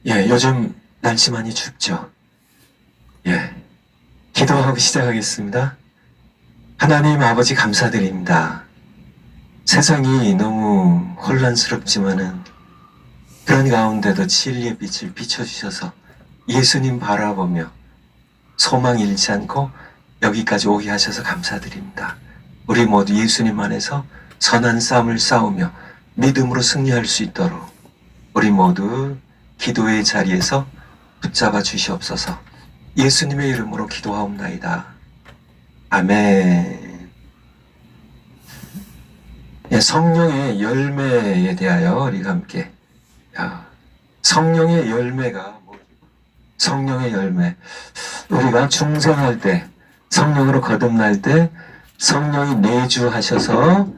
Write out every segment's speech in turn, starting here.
요즘 날씨 많이 춥죠? 기도하고 시작하겠습니다. 하나님 아버지 감사드립니다. 세상이 너무 혼란스럽지만은 그런 가운데도 진리의 빛을 비춰주셔서 예수님 바라보며 소망 잃지 않고 여기까지 오게 하셔서 감사드립니다. 우리 모두 예수님 안에서 선한 싸움을 싸우며 믿음으로 승리할 수 있도록 우리 모두 기도의 자리에서 붙잡아 주시옵소서. 예수님의 이름으로 기도하옵나이다. 아멘. 성령의 열매에 대하여 우리가 함께 성령의 열매가 성령의 열매, 우리가 중생할 때 성령으로 거듭날 때 성령이 내주하셔서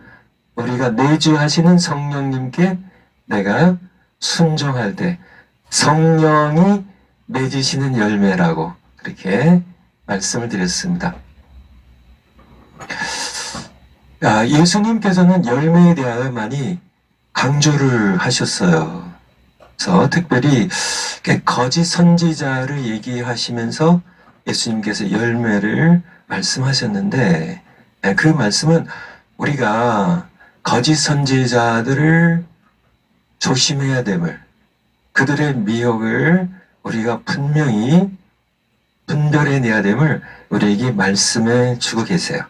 우리가 내주하시는 성령님께 내가 순종할 때 성령이 맺으시는 열매라고 그렇게 말씀을 드렸습니다. 예수님께서는 열매에 대하여 많이 강조를 하셨어요. 그래서 특별히 거짓 선지자를 얘기하시면서 예수님께서 열매를 말씀하셨는데 그 말씀은 우리가 거짓 선지자들을 조심해야 됨을, 그들의 미혹을 우리가 분명히 분별해내야 됨을 우리에게 말씀해 주고 계세요.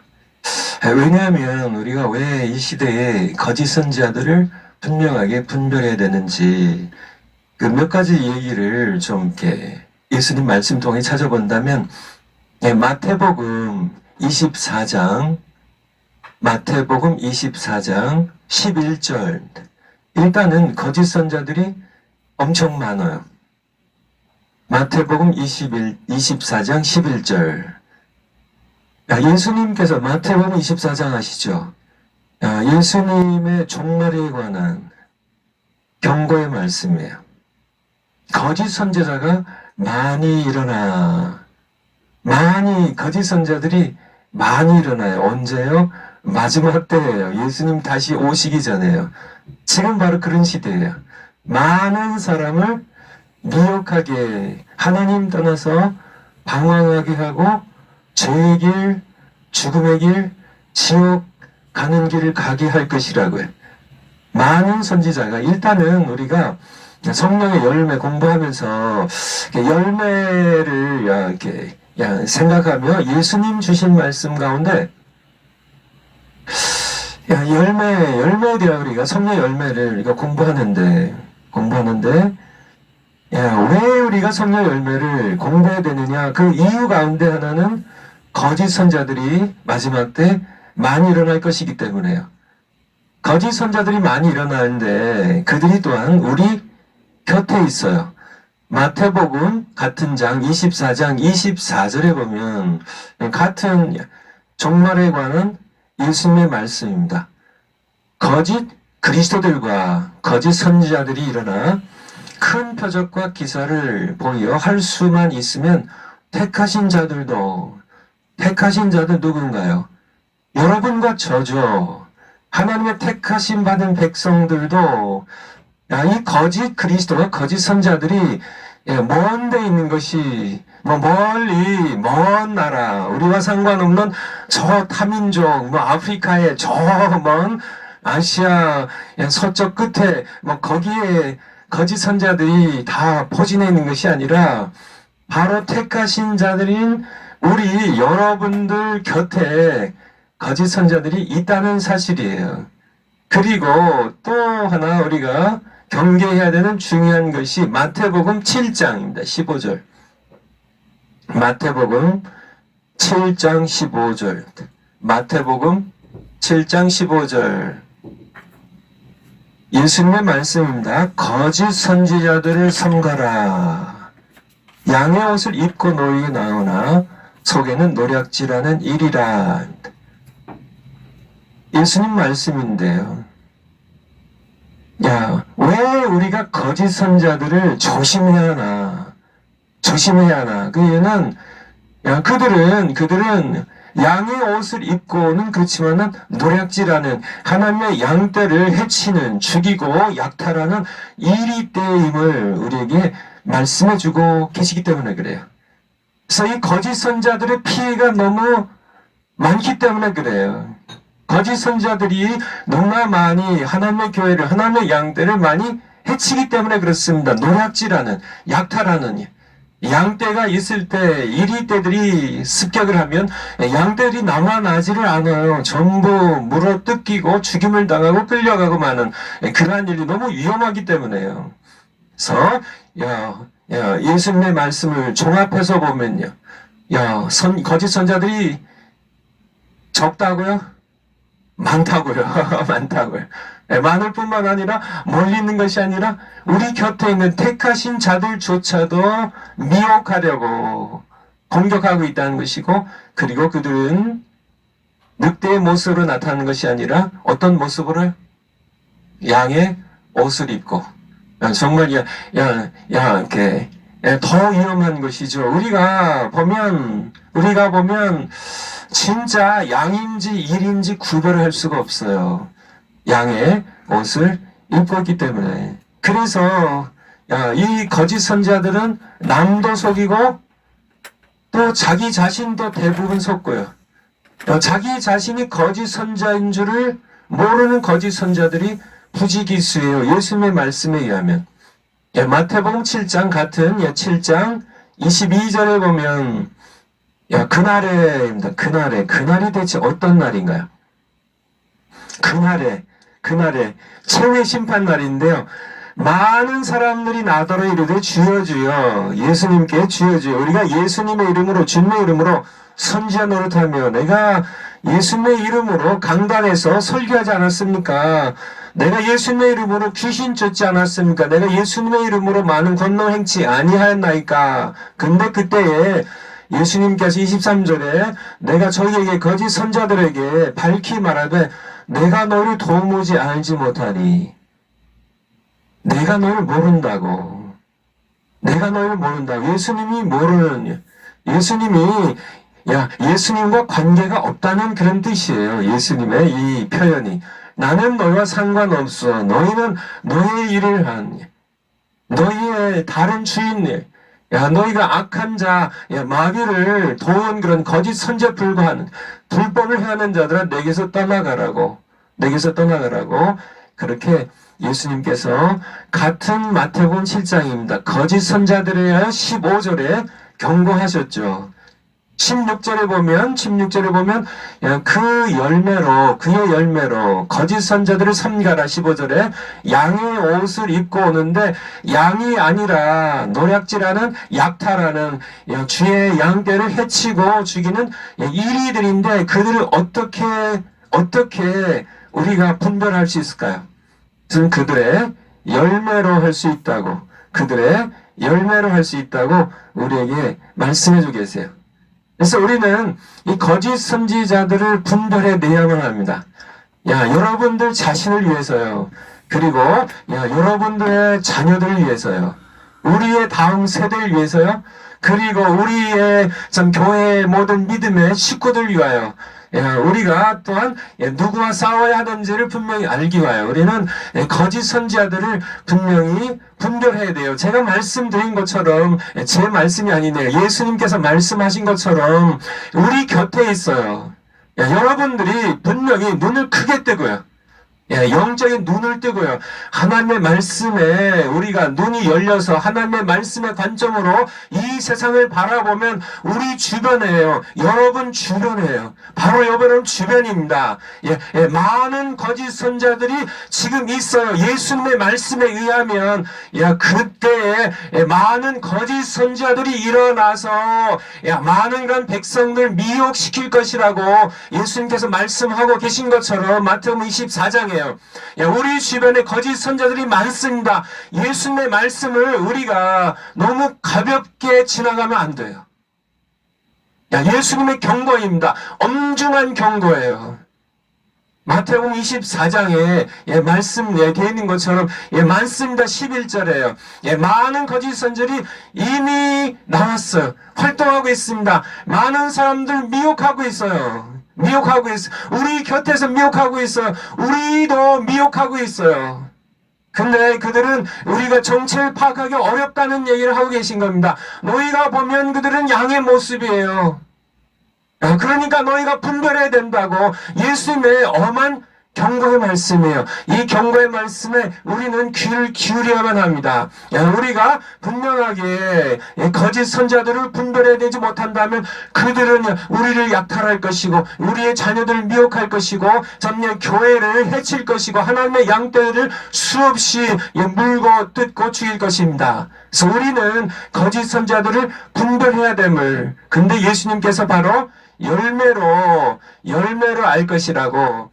왜냐하면 우리가 왜 이 시대에 거짓 선지자들을 분명하게 분별해야 되는지 그 몇 가지 얘기를 좀 이렇게 예수님 말씀 통해 찾아본다면 마태복음 24장 11절 일단은 거짓 선자들이 엄청 많아요. 마태복음 24장 11절 예수님께서 마태복음 24장 아시죠? 예수님의 종말에 관한 경고의 말씀이에요. 거짓 선지자가 많이 일어나. 거짓 선지자들이 많이 일어나요. 언제요? 마지막 때예요. 예수님 다시 오시기 전에요. 지금 바로 그런 시대예요. 많은 사람을 미혹하게, 하나님 떠나서 방황하게 하고 죄의 길, 죽음의 길, 지옥 가는 길을 가게 할 것이라고요. 많은 선지자가 일단은 우리가 성령의 열매 공부하면서 열매를 이렇게 생각하며 예수님 주신 말씀 가운데 열매에 대한 우리가 성령 열매를 우리가 공부하는데 왜 우리가 성령 열매를 공부해야 되느냐? 그 이유 가운데 하나는 거짓 선자들이 마지막 때 많이 일어날 것이기 때문에요. 거짓 선자들이 많이 일어나는데 그들이 또한 우리 곁에 있어요. 마태복음 같은 장 24장 24절에 보면 같은 종말에 관한 예수님의 말씀입니다. 거짓 그리스도들과 거짓 선지자들이 일어나 큰 표적과 기사를 보여 할 수만 있으면 택하신 자들 누군가요? 여러분과 저죠. 하나님의 택하심 받은 백성들도 이 거짓 그리스도와 거짓 선자들이 먼 데 있는 것이 멀리 먼 나라, 우리와 상관없는 저 타민족, 아프리카의 저 먼 아시아 서쪽 끝에 거기에 거짓 선자들이 다 포진해 있는 것이 아니라 바로 택하신 자들인 우리 여러분들 곁에 거짓 선자들이 있다는 사실이에요. 그리고 또 하나 우리가 경계해야 되는 중요한 것이 마태복음 7장입니다. 15절. 마태복음 7장 15절. 마태복음 7장 15절. 예수님의 말씀입니다. 거짓 선지자들을 삼가라. 양의 옷을 입고 너희에 나오나 속에는 노략질하는 일이라. 예수님 말씀인데요. 왜 우리가 거짓 선자들을 조심해야 하나? 그 이유는 그들은 양의 옷을 입고는 그렇지만은 노략질하는 하나님의 양떼를 해치는 죽이고 약탈하는 이리 때임을 우리에게 말씀해주고 계시기 때문에 그래요. 그래서 이 거짓 선자들의 피해가 너무 많기 때문에 그래요. 거짓 선자들이 너무나 많이 하나님의 교회를, 하나님의 양떼를 많이 해치기 때문에 그렇습니다. 노략질하는, 약탈하는, 양떼가 있을 때 이리떼들이 습격을 하면 양떼들이 남아나지를 않아요. 전부 물어 뜯기고 죽임을 당하고 끌려가고 마는 그러한 일이 너무 위험하기 때문에요. 그래서 예수님의 말씀을 종합해서 보면요, 거짓 선자들이 적다고요? 많다고요. 많다고요. 많을 뿐만 아니라 멀리 있는 것이 아니라 우리 곁에 있는 택하신 자들조차도 미혹하려고 공격하고 있다는 것이고, 그리고 그들은 늑대의 모습으로 나타나는 것이 아니라 어떤 모습으로? 양의 옷을 입고, 정말 이렇게 더 위험한 것이죠. 우리가 보면 진짜 양인지 일인지 구별할 수가 없어요. 양의 옷을 입고 있기 때문에. 그래서 이 거짓 선자들은 남도 속이고 또 자기 자신도 대부분 속고요. 자기 자신이 거짓 선자인 줄을 모르는 거짓 선자들이 부지기수예요. 예수님의 말씀에 의하면. 마태복음 7장 같은 7장 22절에 보면 그날이 대체 어떤 날인가요? 그날에 최후의 심판 날인데요. 많은 사람들이 나더러 이르되 주여 주여, 예수님께 주여 주여, 우리가 예수님의 이름으로, 주님의 이름으로 선지자 노릇하며 내가 예수님의 이름으로 강단에서 설교하지 않았습니까? 내가 예수님의 이름으로 귀신 쫓지 않았습니까? 내가 예수님의 이름으로 많은 권능 행치 아니하였나이까? 근데 그때에 예수님께서 23절에 내가 저희에게 거짓 선자들에게 밝히 말하되 내가 너를 도무지 알지 못하니, 내가 너를 모른다고. 예수님이 모르는, 예수님과 관계가 없다는 그런 뜻이에요. 예수님의 이 표현이. 나는 너희와 상관없어. 너희는 너희의 일을 너희의 다른 주인일, 너희가 악한 자, 마귀를 도운 그런 거짓 선제 불과하는, 불법을 행하는 자들아 내게서 떠나가라고 그렇게 예수님께서 같은 마태복음 7장입니다. 거짓 선자들에 대하여 15절에 경고하셨죠. 16절에 보면 그의 열매로 거짓 선자들을 삼가라. 15절에 양의 옷을 입고 오는데 양이 아니라 노략질하는, 약탈하는, 주의 양떼를 해치고 죽이는 이리들인데 그들을 어떻게 우리가 분별할 수 있을까요? 그들의 열매로 할 수 있다고 우리에게 말씀해 주고 계세요. 그래서 우리는 이 거짓 선지자들을 분별해 내야만 합니다. 여러분들 자신을 위해서요. 그리고 여러분들의 자녀들을 위해서요. 우리의 다음 세대를 위해서요. 그리고 우리의 교회의 모든 믿음의 식구들 위하여, 우리가 또한 누구와 싸워야 하는지를 분명히 알기 위하여 우리는 거짓 선지자들을 분명히 분별해야 돼요. 제가 말씀드린 것처럼, 제 말씀이 아니네요. 예수님께서 말씀하신 것처럼 우리 곁에 있어요. 여러분들이 분명히 눈을 크게 뜨고요. 영적인 눈을 뜨고요. 하나님의 말씀에 우리가 눈이 열려서 하나님의 말씀의 관점으로 이 세상을 바라보면 우리 주변에요. 여러분 주변에요. 바로 여러분 주변입니다. 많은 거짓 선자들이 지금 있어요. 예수님의 말씀에 의하면 그때에 많은 거짓 선자들이 일어나서 많은 그런 백성들 미혹시킬 것이라고 예수님께서 말씀하고 계신 것처럼 마태복음 24장에 우리 주변에 거짓 선자들이 많습니다. 예수님의 말씀을 우리가 너무 가볍게 지나가면 안 돼요. 예수님의 경고입니다. 엄중한 경고예요. 마태복음 24장에 말씀에 되어 있는 것처럼 많습니다. 11절에요. 많은 거짓 선자들이 이미 나왔어요. 활동하고 있습니다. 많은 사람들 미혹하고 있어요. 우리 곁에서 미혹하고 있어요. 우리도 미혹하고 있어요. 근데 그들은 우리가 정체를 파악하기 어렵다는 얘기를 하고 계신 겁니다. 너희가 보면 그들은 양의 모습이에요. 그러니까 너희가 분별해야 된다고 예수님의 엄한 경고의 말씀이에요. 이 경고의 말씀에 우리는 귀를 기울여야만 합니다. 우리가 분명하게 거짓 선자들을 분별해야 되지 못한다면 그들은 우리를 약탈할 것이고 우리의 자녀들을 미혹할 것이고 전면 교회를 해칠 것이고 하나님의 양떼를 수없이 물고 뜯고 죽일 것입니다. 그래서 우리는 거짓 선자들을 분별해야 됨을, 근데 예수님께서 바로 열매로 알 것이라고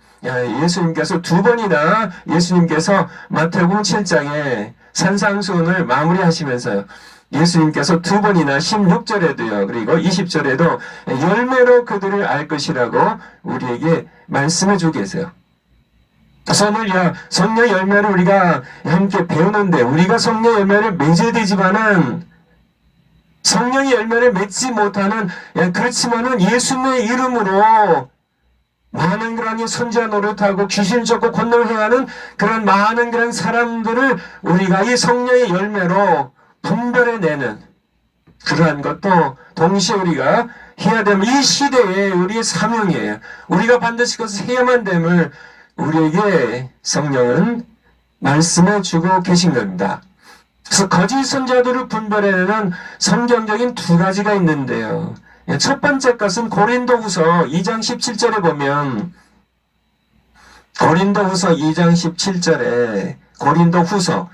예수님께서 두 번이나 예수님께서 마태복음 7장에 산상수훈을 마무리하시면서요. 예수님께서 두 번이나 16절에도요. 그리고 20절에도 열매로 그들을 알 것이라고 우리에게 말씀해 주고 계세요. 성령 열매를 우리가 함께 배우는데 우리가 성령 열매를 맺어야 되지만은 성령의 열매를 맺지 못하는 그렇지만은 예수님의 이름으로 많은 그런 선지자 노릇하고 귀신 쫓고 권능을 행하는 그런 많은 그런 사람들을 우리가 이 성령의 열매로 분별해내는 그러한 것도 동시에 우리가 해야 되면 이 시대에 우리의 사명이에요. 우리가 반드시 그것을 해야만 됨을 우리에게 성령은 말씀해 주고 계신 겁니다. 그래서 거짓 선자들을 분별해내는 성경적인 두 가지가 있는데요. 첫 번째 것은 고린도후서 2장 17절에 보면 고린도후서 2장 17절에 고린도후서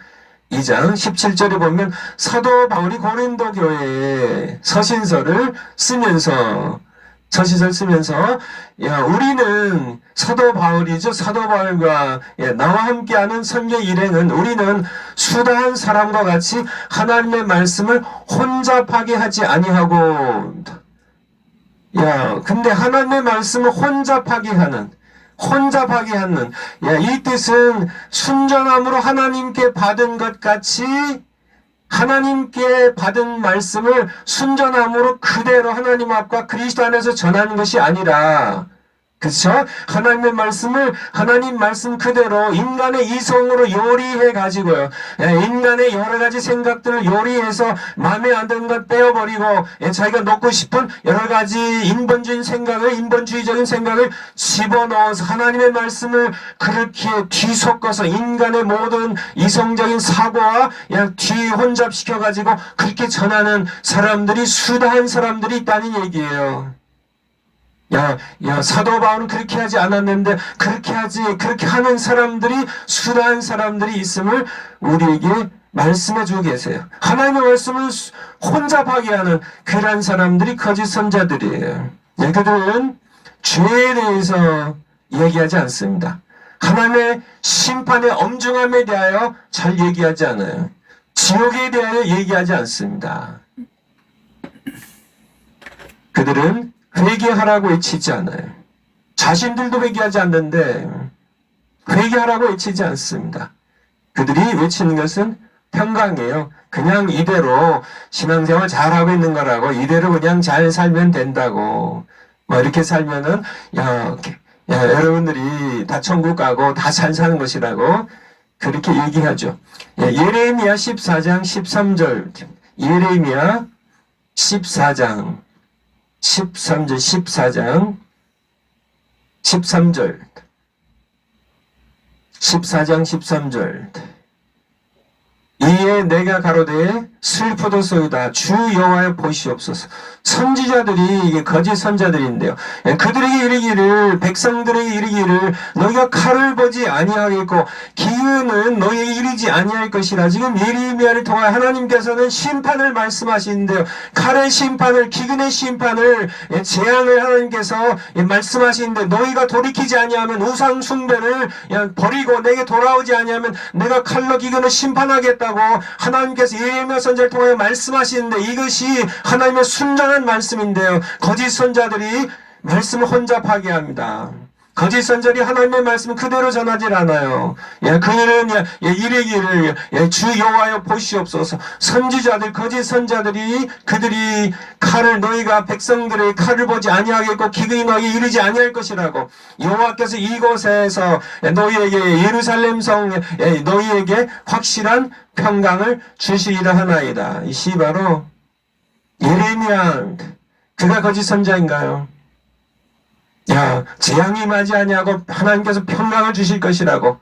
2장 17절에 보면 사도 바울이 고린도 교회에 서신서를 쓰면서 우리는 사도 바울이죠. 사도 바울과 나와 함께하는 선교 일행은 우리는 수다한 사람과 같이 하나님의 말씀을 혼잡하게 하지 아니하고 근데 하나님의 말씀을 혼잡하게 하는 이 뜻은 순전함으로 하나님께 받은 것 같이 하나님께 받은 말씀을 순전함으로 그대로 하나님 앞과 그리스도 안에서 전하는 것이 아니라, 그렇죠? 하나님의 말씀을 하나님 말씀 그대로 인간의 이성으로 요리해 가지고요. 인간의 여러 가지 생각들을 요리해서 마음에 안 드는 것 빼어버리고 자기가 놓고 싶은 여러 가지 인본주의적인 생각을 집어넣어서 하나님의 말씀을 그렇게 뒤섞어서 인간의 모든 이성적인 사고와 뒤혼잡시켜 가지고 그렇게 전하는 사람들이 수다한 사람들이 있다는 얘기예요. 사도 바울은 그렇게 하지 않았는데 그렇게 하는 사람들이 수다한 사람들이 있음을 우리에게 말씀해 주고 계세요. 하나님의 말씀을 혼잡하게 하는 그러한 사람들이 거짓 선자들이에요. 그들은 죄에 대해서 얘기하지 않습니다. 하나님의 심판의 엄중함에 대하여 잘 얘기하지 않아요. 지옥에 대하여 얘기하지 않습니다. 그들은 회개하라고 외치지 않아요. 자신들도 회개하지 않는데 회개하라고 외치지 않습니다. 그들이 외치는 것은 평강이에요. 그냥 이대로 신앙생활 잘하고 있는 거라고, 이대로 그냥 잘 살면 된다고, 이렇게 살면은 여러분들이 다 천국 가고 다 잘 사는 것이라고 그렇게 얘기하죠. 예레미야 14장 13절, 예레미야 14장 14장 13절 13절 이에 내가 가로되 슬프도소이다 주 여호와여 보시옵소서. 선지자들이 이게 거짓 선자들인데요. 그들에게 이르기를, 백성들에게 이르기를 너희가 칼을 보지 아니하겠고 기근은 너희에게 이르지 아니할 것이라. 지금 예레미야를 통해 하나님께서는 심판을 말씀하시는데요. 칼의 심판을, 기근의 심판을, 재앙을 하나님께서 말씀하시는데 너희가 돌이키지 아니하면 우상 숭배를 버리고 내게 돌아오지 아니하면 내가 칼로 기근을 심판하겠다고 하나님께서 예레미야 선지자를 통해 말씀하시는데 이것이 하나님의 순전한 말씀인데요. 거짓 선자들이 말씀을 혼잡하게 합니다. 거짓 선자들이 하나님의 말씀을 그대로 전하질 않아요. 그들은 이르기를 주 여호와여 보시옵소서. 선지자들 거짓 선자들이 그들이 칼을 너희가 백성들의 칼을 보지 아니하겠고 기근이 너희에게 이르지 아니할 것이라고 여호와께서 이곳에서 너희에게 예루살렘 성 너희에게 확실한 평강을 주시리라 하나이다. 이시 바로 예레미야 그가 거짓 선자인가요? 재앙이 임하지 아니하고 하나님께서 평강을 주실 것이라고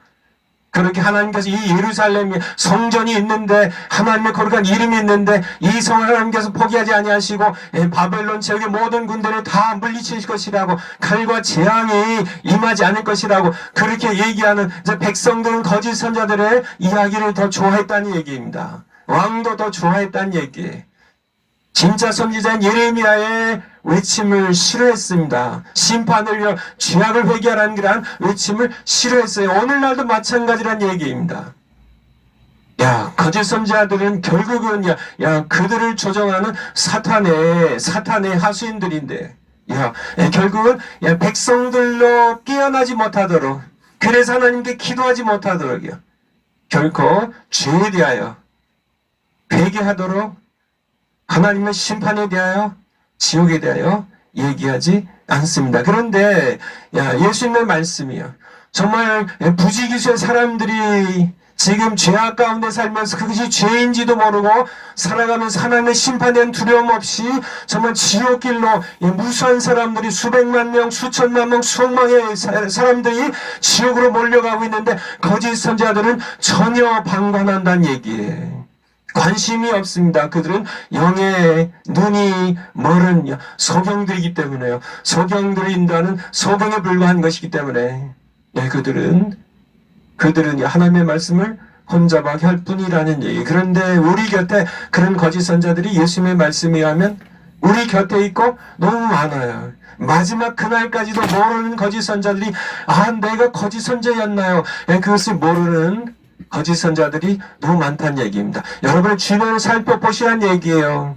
그렇게 하나님께서 이 예루살렘 성전이 있는데 하나님의 거룩한 이름이 있는데 이 성을 하나님께서 포기하지 아니하시고 바벨론 제국의 모든 군대를 다 물리칠 것이라고 칼과 재앙이 임하지 않을 것이라고 그렇게 얘기하는 백성들은 거짓 선자들의 이야기를 더 좋아했다는 얘기입니다. 왕도 더 좋아했다는 얘기. 진짜 선지자인 예레미야의 외침을 싫어했습니다. 심판을 위하여 죄악을 회개하라는 그러한 외침을 싫어했어요. 오늘날도 마찬가지란 얘기입니다. 거짓 선지자들은 결국은 그들을 조종하는 사탄의 하수인들인데 결국은 백성들로 깨어나지 못하도록 그래서 하나님께 기도하지 못하도록요. 결코 죄에 대하여 회개하도록 하나님의 심판에 대하여 지옥에 대하여 얘기하지 않습니다. 그런데 예수님의 말씀이요. 정말 부지기수의 사람들이 지금 죄악 가운데 살면서 그것이 죄인지도 모르고 살아가는 하나님의 심판에 대한 두려움 없이 정말 지옥길로 무수한 사람들이 수백만 명, 수천만 명, 수억만의 사람들이 지옥으로 몰려가고 있는데 거짓 선지자들은 전혀 방관한다는 얘기예요. 관심이 없습니다. 그들은 영의 눈이 멀은 소경들이기 때문에요. 소경들이 인도하는 소경에 불과한 것이기 때문에 그들은 하나님의 말씀을 혼잡하게 할 뿐이라는 얘기. 그런데 우리 곁에 그런 거짓 선자들이 예수님의 말씀에 의하면 우리 곁에 있고 너무 많아요. 마지막 그날까지도 모르는 거짓 선자들이 내가 거짓 선자였나요? 그것을 모르는 거짓 선자들이 너무 많다는 얘기입니다. 여러분의 주변을 살펴보시라는 얘기예요.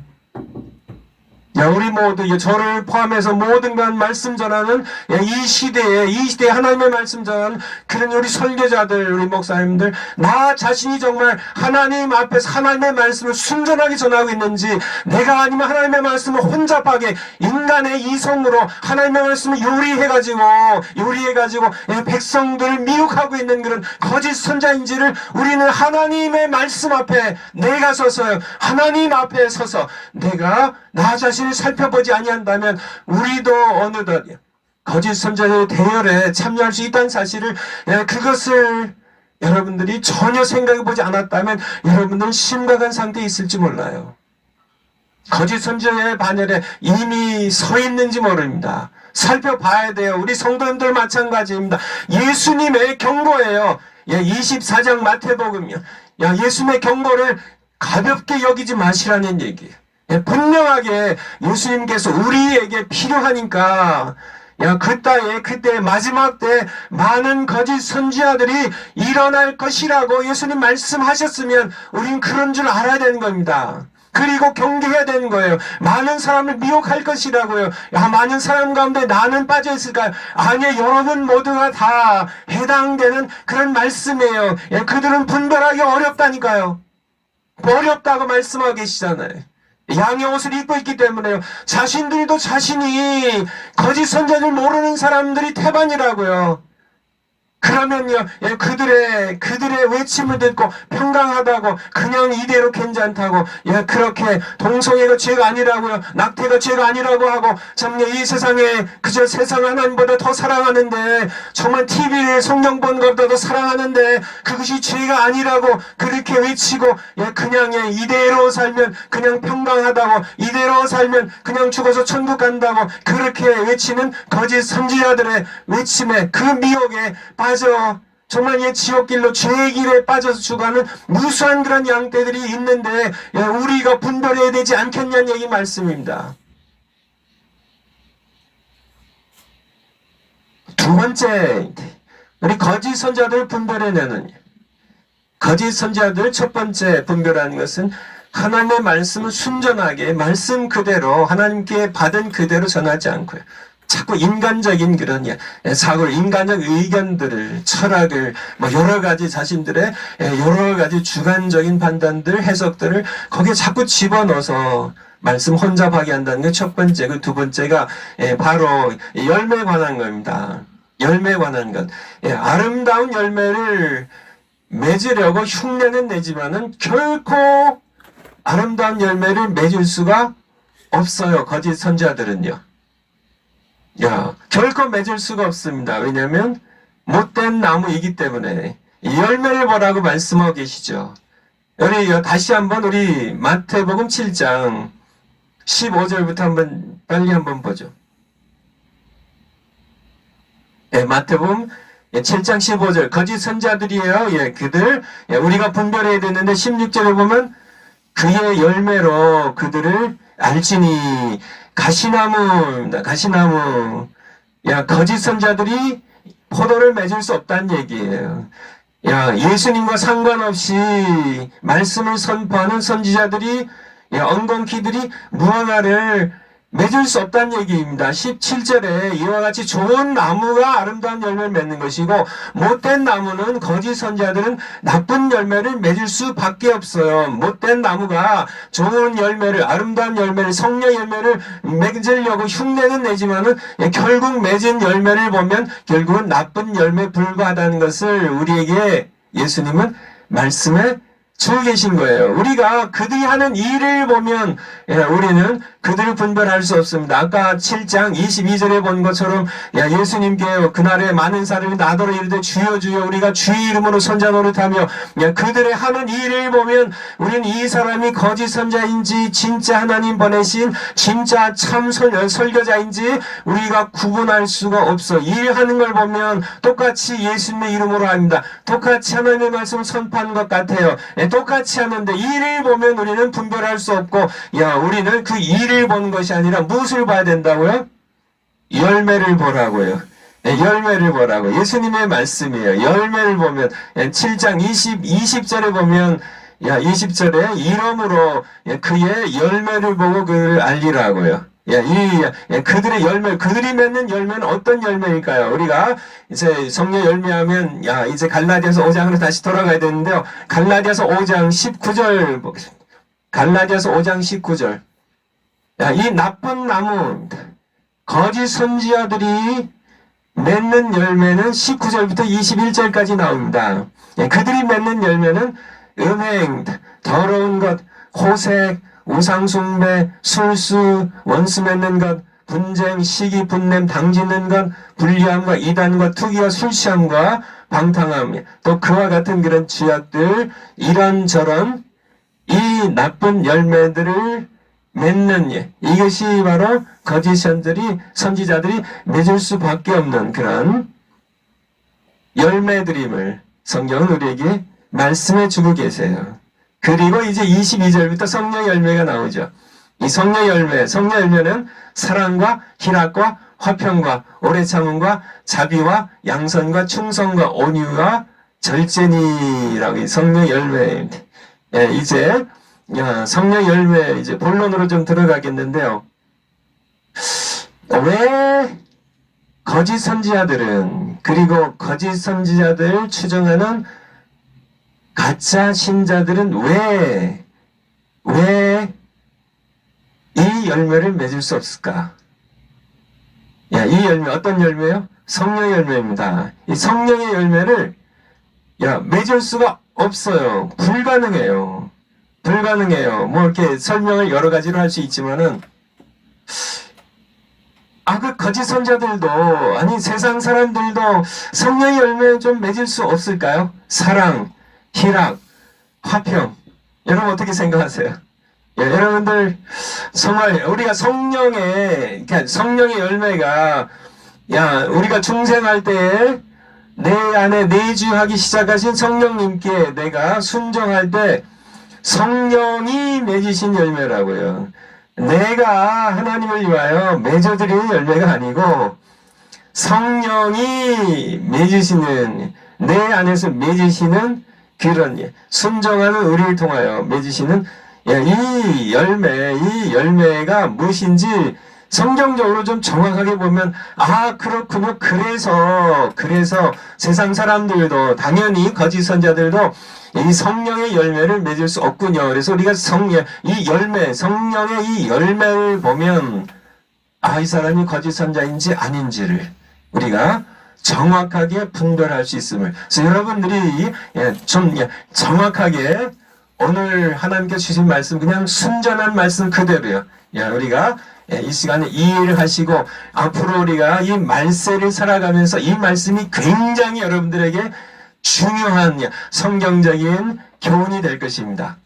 우리 모두 저를 포함해서 모든 건 말씀 전하는 이 시대에 하나님의 말씀 전하는 그런 우리 설교자들 우리 목사님들 나 자신이 정말 하나님 앞에서 하나님의 말씀을 순전하게 전하고 있는지 내가 아니면 하나님의 말씀을 혼잡하게 인간의 이성으로 하나님의 말씀을 요리해가지고 백성들을 미혹하고 있는 그런 거짓 선자인지를 우리는 하나님의 말씀 앞에 내가 서서요. 하나님 앞에 서서 내가 나 자신을 살펴보지 아니한다면 우리도 어느덧 거짓 선자의 대열에 참여할 수 있다는 사실을 그것을 여러분들이 전혀 생각해보지 않았다면 여러분들은 심각한 상태에 있을지 몰라요. 거짓 선자의 반열에 이미 서 있는지 모릅니다. 살펴봐야 돼요. 우리 성도님들 마찬가지입니다. 예수님의 경고예요. 24장 마태복음이요. 예수님의 경고를 가볍게 여기지 마시라는 얘기예요. 분명하게 예수님께서 우리에게 필요하니까 그때 마지막 때 많은 거짓 선지자들이 일어날 것이라고 예수님 말씀하셨으면 우린 그런 줄 알아야 되는 겁니다. 그리고 경계해야 되는 거예요. 많은 사람을 미혹할 것이라고요. 많은 사람 가운데 나는 빠져 있을까요? 아니요. 여러분 모두가 다 해당되는 그런 말씀이에요. 그들은 분별하기 어렵다니까요. 어렵다고 말씀하고 계시잖아요. 양의 옷을 입고 있기 때문에요. 자신들도 자신이 거짓 선자를 모르는 사람들이 태반이라고요. 그러면요, 그들의 외침을 듣고 평강하다고 그냥 이대로 괜찮다고 그렇게 동성애가 죄가 아니라고요, 낙태가 죄가 아니라고 하고 정말 이 세상에 그저 세상 하나님보다 더 사랑하는데 정말 TV를 성경 본 것보다 더 사랑하는데 그것이 죄가 아니라고 그렇게 외치고 그냥 이대로 살면 그냥 평강하다고 이대로 살면 그냥 죽어서 천국 간다고 그렇게 외치는 거짓 선지자들의 외침에 그 미혹에 빠져 정말 지옥길로 죄의 길에 빠져서 죽어가는 무수한 그런 양떼들이 있는데 우리가 분별해야 되지 않겠냐는 얘기 말씀입니다. 두 번째, 우리 거짓 선자들 분별해내는 거짓 선자들 첫 번째 분별하는 것은 하나님의 말씀을 순전하게 말씀 그대로 하나님께 받은 그대로 전하지 않고요. 자꾸 인간적인 그런 사고를, 인간적 의견들을, 철학을, 뭐 여러 가지 자신들의 여러 가지 주관적인 판단들, 해석들을 거기에 자꾸 집어넣어서 말씀 혼잡하게 한다는 게 첫 번째. 그 두 번째가 바로 열매에 관한 겁니다. 열매에 관한 것. 아름다운 열매를 맺으려고 흉내는 내지만은 결코 아름다운 열매를 맺을 수가 없어요. 거짓 선지자들은요. 결코 맺을 수가 없습니다. 왜냐하면 못된 나무이기 때문에. 열매를 보라고 말씀하고 계시죠. 우리 다시 한번 우리 마태복음 7장 15절부터 빨리 한번 보죠. 마태복음 7장 15절. 거짓 선지자들이에요. 그들 우리가 분별해야 되는데 16절에 보면 그의 열매로 그들을 알지니. 가시나무입니다. 가시나무. 거짓 선지자들이 포도를 맺을 수 없다는 얘기예요. 예수님과 상관없이 말씀을 선포하는 선지자들이, 엉겅퀴들이 무화과를 맺을 수 없다는 얘기입니다. 17절에 이와 같이 좋은 나무가 아름다운 열매를 맺는 것이고 못된 나무는, 거짓 선지자들은 나쁜 열매를 맺을 수밖에 없어요. 못된 나무가 좋은 열매를, 아름다운 열매를, 성령 열매를 맺으려고 흉내는 내지만은 결국 맺은 열매를 보면 결국은 나쁜 열매에 불과하다는 것을 우리에게 예수님은 말씀에 주고 계신 거예요. 우리가 그들이 하는 일을 보면 우리는 그들을 분별할 수 없습니다. 아까 7장 22절에 본 것처럼 예수님께 그날에 많은 사람이 나더러 이르되 주여 주여 우리가 주의 이름으로 선자 노릇하며 그들의 하는 일을 보면 우리는 이 사람이 거짓 선자인지 진짜 하나님 보내신 진짜 참 설교자인지 우리가 구분할 수가 없어. 일하는 걸 보면 똑같이 예수님의 이름으로 합니다. 똑같이 하나님의 말씀을 선포하는 것 같아요. 똑같이 하는데 일을 보면 우리는 분별할 수 없고, 우리는 그 일을 보는 것이 아니라 무엇을 봐야 된다고요? 열매를 보라고요. 열매를 보라고. 예수님의 말씀이에요. 열매를 보면 7장 20절에 보면 20절에 이러므로 그의 열매를 보고 그를 알리라고요. 그들의 열매, 그들이 맺는 열매는 어떤 열매일까요? 우리가 이제 성령 열매하면, 이제 갈라디아서 5장으로 다시 돌아가야 되는데요. 갈라디아서 5장 19절 보겠습니다. 갈라디아서 5장 19절. 이 나쁜 나무, 거짓 선지자들이 맺는 열매는 19절부터 21절까지 나옵니다. 그들이 맺는 열매는 음행, 더러운 것, 호색, 우상숭배, 술수, 원수 맺는 것, 분쟁, 시기, 분냄, 당짓는 것, 불리함과 이단과 투기와 술취함과 방탕함, 또 그와 같은 그런 죄악들, 이런저런 이 나쁜 열매들을 맺는 이것이 바로 거짓 선지자들이 맺을 수밖에 없는 그런 열매들임을 성경은 우리에게 말씀해 주고 계세요. 그리고 이제 22절부터 성령 열매가 나오죠. 이 성령 열매는 사랑과 희락과 화평과 오래 참음과 자비와 양선과 충성과 온유와 절제니라고 이 성령 열매입니다. 이제 성령 열매 이제 본론으로 좀 들어가겠는데요. 왜 거짓 선지자들은, 그리고 거짓 선지자들 추종하는 가짜 신자들은 왜 이 열매를 맺을 수 없을까? 이 열매 어떤 열매요? 성령의 열매입니다. 이 성령의 열매를 맺을 수가 없어요. 불가능해요. 뭐 이렇게 설명을 여러 가지로 할 수 있지만은 그 거짓 선자들도, 아니 세상 사람들도 성령의 열매 좀 맺을 수 없을까요? 사랑, 희락, 화평. 여러분 어떻게 생각하세요? 여러분들 정말 우리가 성령의 열매가 우리가 중생할 때에 내 안에 내주하기 시작하신 성령님께 내가 순종할 때 성령이 맺으신 열매라고요. 내가 하나님을 위하여 맺어드리는 열매가 아니고 성령이 맺으시는, 내 안에서 맺으시는 그런 순종하는 우리를 통하여 맺으시는 이 열매가 무엇인지 성경적으로 좀 정확하게 보면, 아, 그렇군요. 그래서 세상 사람들도, 당연히 거짓 선자들도 이 성령의 열매를 맺을 수 없군요. 그래서 우리가 성령의 이 열매를 보면, 아, 이 사람이 거짓 선자인지 아닌지를 우리가 정확하게 분별할 수 있음을. 그래서 여러분들이 좀 정확하게 오늘 하나님께서 주신 말씀, 그냥 순전한 말씀 그대로요. 우리가 이 시간에 이해를 하시고, 앞으로 우리가 이 말세를 살아가면서 이 말씀이 굉장히 여러분들에게 중요한 성경적인 교훈이 될 것입니다.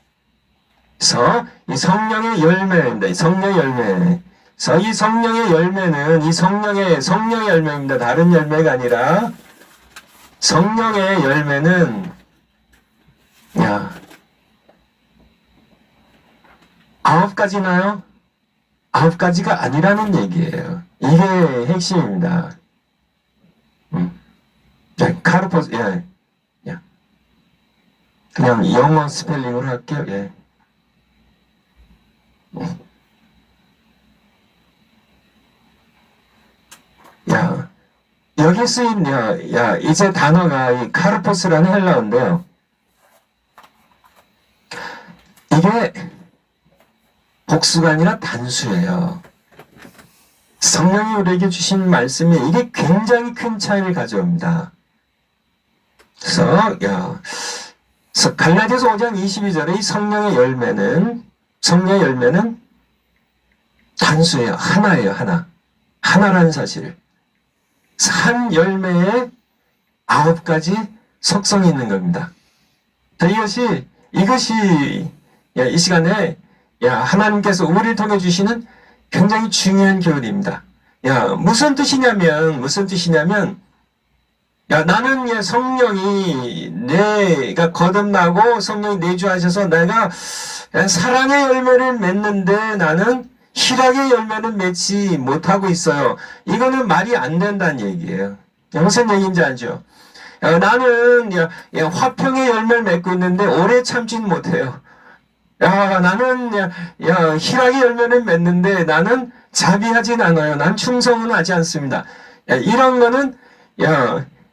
그래서 이 성령의 열매입니다. 이 성령의 열매. 그래서 이 성령의 열매는 이 성령의 열매입니다. 다른 열매가 아니라 성령의 열매는 9가지나요? 9가지가 아니라는 얘기예요. 이게 핵심입니다. 카르포스, 그냥 영어 스펠링으로 할게요. 여기 쓰인, 이제 단어가 이 카르포스라는 헬라어인데요. 이게 복수가 아니라 단수예요. 성령이 우리에게 주신 말씀이 이게 굉장히 큰 차이를 가져옵니다. 그래서 갈라디아서 5장 22절에 이 성령의 열매는 단수예요. 하나예요. 하나라는 사실을. 한 열매에 9가지 속성이 있는 겁니다. 이것이 이 시간에 하나님께서 우리를 통해 주시는 굉장히 중요한 교훈입니다. 무슨 뜻이냐면 나는 성령이 내가 거듭나고 성령이 내주하셔서 내가 사랑의 열매를 맺는데 나는 희락의 열매는 맺지 못하고 있어요. 이거는 말이 안 된다는 얘기예요. 무슨 얘기인지 알죠? 나는 화평의 열매를 맺고 있는데 오래 참지는 못해요. 나는 희락의 열매를 맺는데 나는 자비하진 않아요. 난 충성은 하지 않습니다. 이런 거는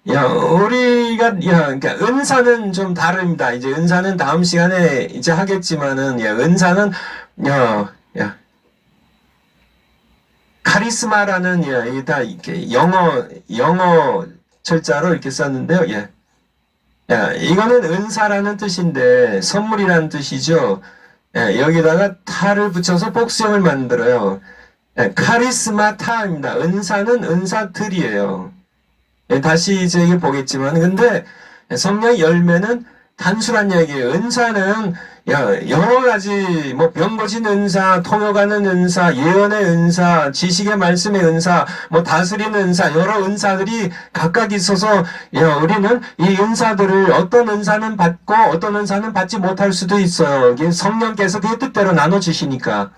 우리가 그러니까 은사는 좀 다릅니다. 이제 은사는 다음 시간에 이제 하겠지만은 은사는 카리스마라는 이게 다 이렇게 영어 철자로 이렇게 썼는데요. 이거는 은사라는 뜻인데 선물이라는 뜻이죠. 여기다가 타를 붙여서 복수형을 만들어요. 카리스마 타입니다. 은사는 은사들이에요. 다시 이제 이게 보겠지만, 근데 성령의 열매는 단순한 얘기예요. 은사는 여러 가지, 병 고친 은사, 통역하는 은사, 예언의 은사, 지식의 말씀의 은사, 다스리는 은사, 여러 은사들이 각각 있어서, 우리는 이 은사들을 어떤 은사는 받고 어떤 은사는 받지 못할 수도 있어요. 이게 성령께서 그 뜻대로 나눠주시니까.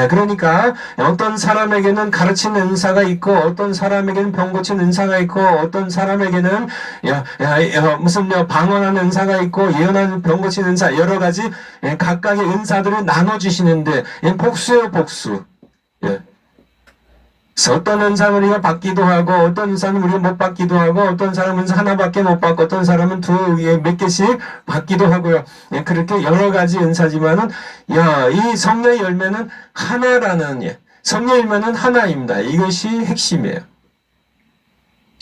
그러니까 어떤 사람에게는 가르치는 은사가 있고 어떤 사람에게는 병 고친 은사가 있고 어떤 사람에게는 무슨 방언하는 은사가 있고 예언하는 병 고친 은사 여러 가지 각각의 은사들을 나눠주시는데 복수예요. 복수. 그래서 어떤 은사는 우리가 받기도 하고 어떤 은사는 우리가 못 받기도 하고 어떤 사람은 은사 하나밖에 못 받고 어떤 사람은 몇 개씩 받기도 하고요. 그렇게 여러 가지 은사지만은 이 성령의 열매는 하나라는 성령의 열매는 하나입니다. 이것이 핵심이에요.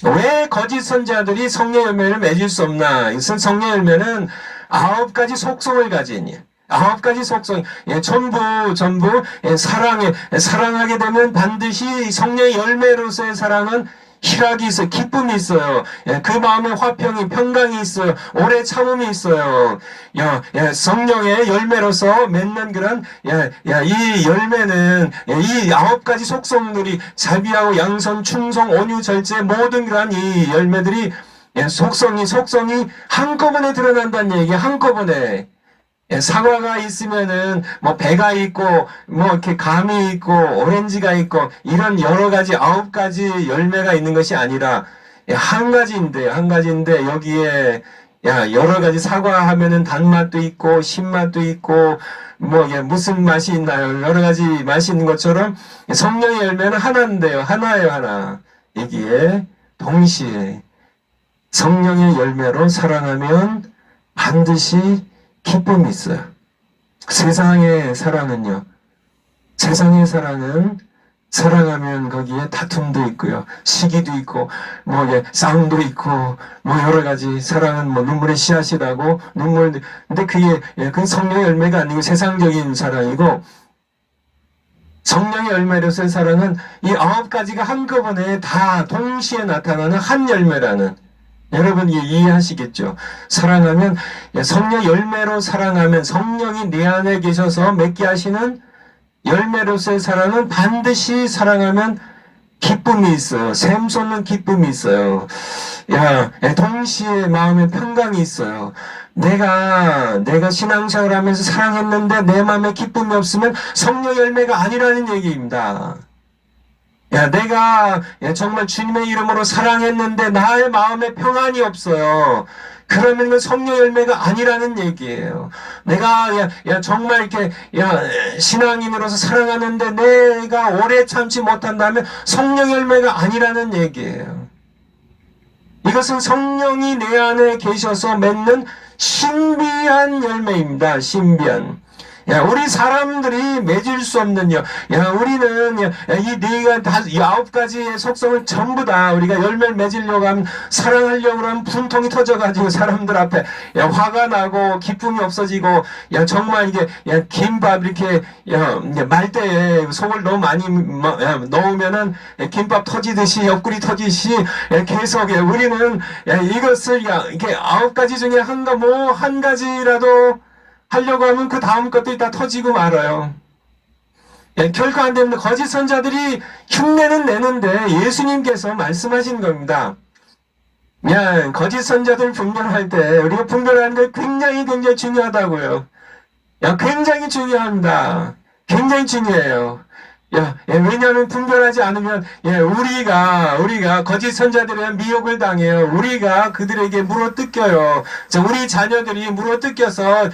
왜 거짓 선자들이 성령의 열매를 맺을 수 없나? 이것은 성령의 열매는 9가지 속성을 가진 9가지 속성, 전부 사랑하게 되면 반드시 성령의 열매로서의 사랑은 희락이 있어요. 기쁨이 있어요. 그 마음에 화평이, 평강이 있어요. 오래 참음이 있어요. 성령의 열매로서 맺는 그런, 이 열매는, 이 9가지 속성들이 자비하고 양선, 충성, 온유, 절제, 모든 그런 이 열매들이, 속성이 한꺼번에 드러난다는 얘기, 한꺼번에. 사과가 있으면은 배가 있고 이렇게 감이 있고 오렌지가 있고 이런 여러 가지 9가지 열매가 있는 것이 아니라 한 가지인데 여기에 여러 가지 사과하면은 단맛도 있고 신맛도 있고 무슨 맛이 있나요? 여러 가지 맛이 있는 것처럼 성령의 열매는 하나인데요. 하나예요, 하나. 여기에 동시에 성령의 열매로 사랑하면 반드시 기쁨이 있어요. 세상의 사랑은요. 세상의 사랑은 사랑하면 거기에 다툼도 있고요. 시기도 있고, 싸움도 있고, 여러 가지, 사랑은 눈물의 씨앗이라고, 근데 그 성령의 열매가 아니고 세상적인 사랑이고, 성령의 열매로서의 사랑은 이 9가지가 한꺼번에 다 동시에 나타나는 한 열매라는, 여러분 이해하시겠죠? 사랑하면, 성령 열매로 사랑하면 성령이 내 안에 계셔서 맺게 하시는 열매로서의 사랑은 반드시 사랑하면 기쁨이 있어요. 샘솟는 기쁨이 있어요. 동시에 마음에 평강이 있어요. 내가 신앙생활을 하면서 사랑했는데 내 마음에 기쁨이 없으면 성령 열매가 아니라는 얘기입니다. 내가 정말 주님의 이름으로 사랑했는데 나의 마음에 평안이 없어요. 그러면 그 성령 열매가 아니라는 얘기예요. 내가 정말 이렇게 신앙인으로서 사랑하는데 내가 오래 참지 못한다면 성령 열매가 아니라는 얘기예요. 이것은 성령이 내 안에 계셔서 맺는 신비한 열매입니다. 신비한. 우리 사람들이 맺을 수 없는요. 우리는 이 9가지의 속성을 전부 다 우리가 열매를 맺으려고 하면, 사랑하려고 하면 분통이 터져가지고 사람들 앞에 화가 나고 기쁨이 없어지고, 정말 이게 김밥 이렇게 말대에 속을 너무 많이 넣으면은 김밥 터지듯이 옆구리 터지듯이 계속 우리는 이것을 이렇게 9가지 중에 한 가지라도 하려고 하면 그 다음 것들이 다 터지고 말아요. 결코 안 됩니다. 거짓 선자들이 흉내는 내는데 예수님께서 말씀하신 겁니다. 거짓 선자들 분별할 때 우리가 분별하는 게 굉장히 중요하다고요. 굉장히 중요합니다. 굉장히 중요해요. 왜냐하면 분별하지 않으면 우리가 거짓 선자들에 미혹을 당해요. 우리가 그들에게 물어뜯겨요. 우리 자녀들이 물어뜯겨서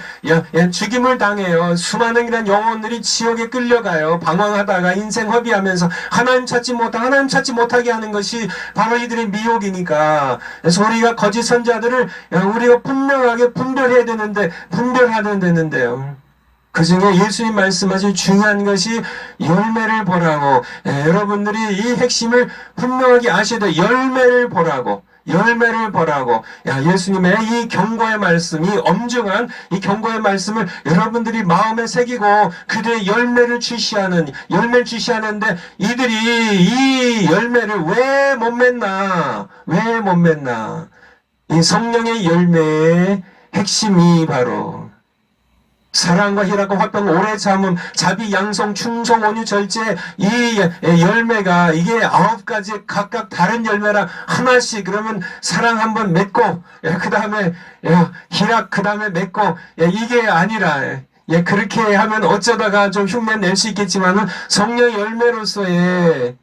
죽임을 당해요. 수많은 이런 영혼들이 지옥에 끌려가요. 방황하다가 인생 허비하면서 하나님 찾지 못하게 하는 것이 바로 이들의 미혹이니까. 그래서 우리가 거짓 선자들을 우리가 분명하게 분별해야 되는데요. 그 중에 예수님 말씀하신 중요한 것이 열매를 보라고. 여러분들이 이 핵심을 분명하게 아셔야 돼요. 열매를 보라고. 예수님의 이 경고의 말씀이, 엄중한 이 경고의 말씀을 여러분들이 마음에 새기고 그들의 열매를 주시하는데, 이들이 이 열매를 왜 못 맺나? 이 성령의 열매의 핵심이 바로 사랑과 희락과 화평 오래 참음 자비 양성 충성 온유 절제, 이 열매가 이게 9가지 각각 다른 열매라 하나씩. 그러면 사랑 한번 맺고 그 다음에 희락 그 다음에 맺고 이게 아니라 그렇게 하면 어쩌다가 좀 흉내 낼 수 있겠지만은 성령 열매로서의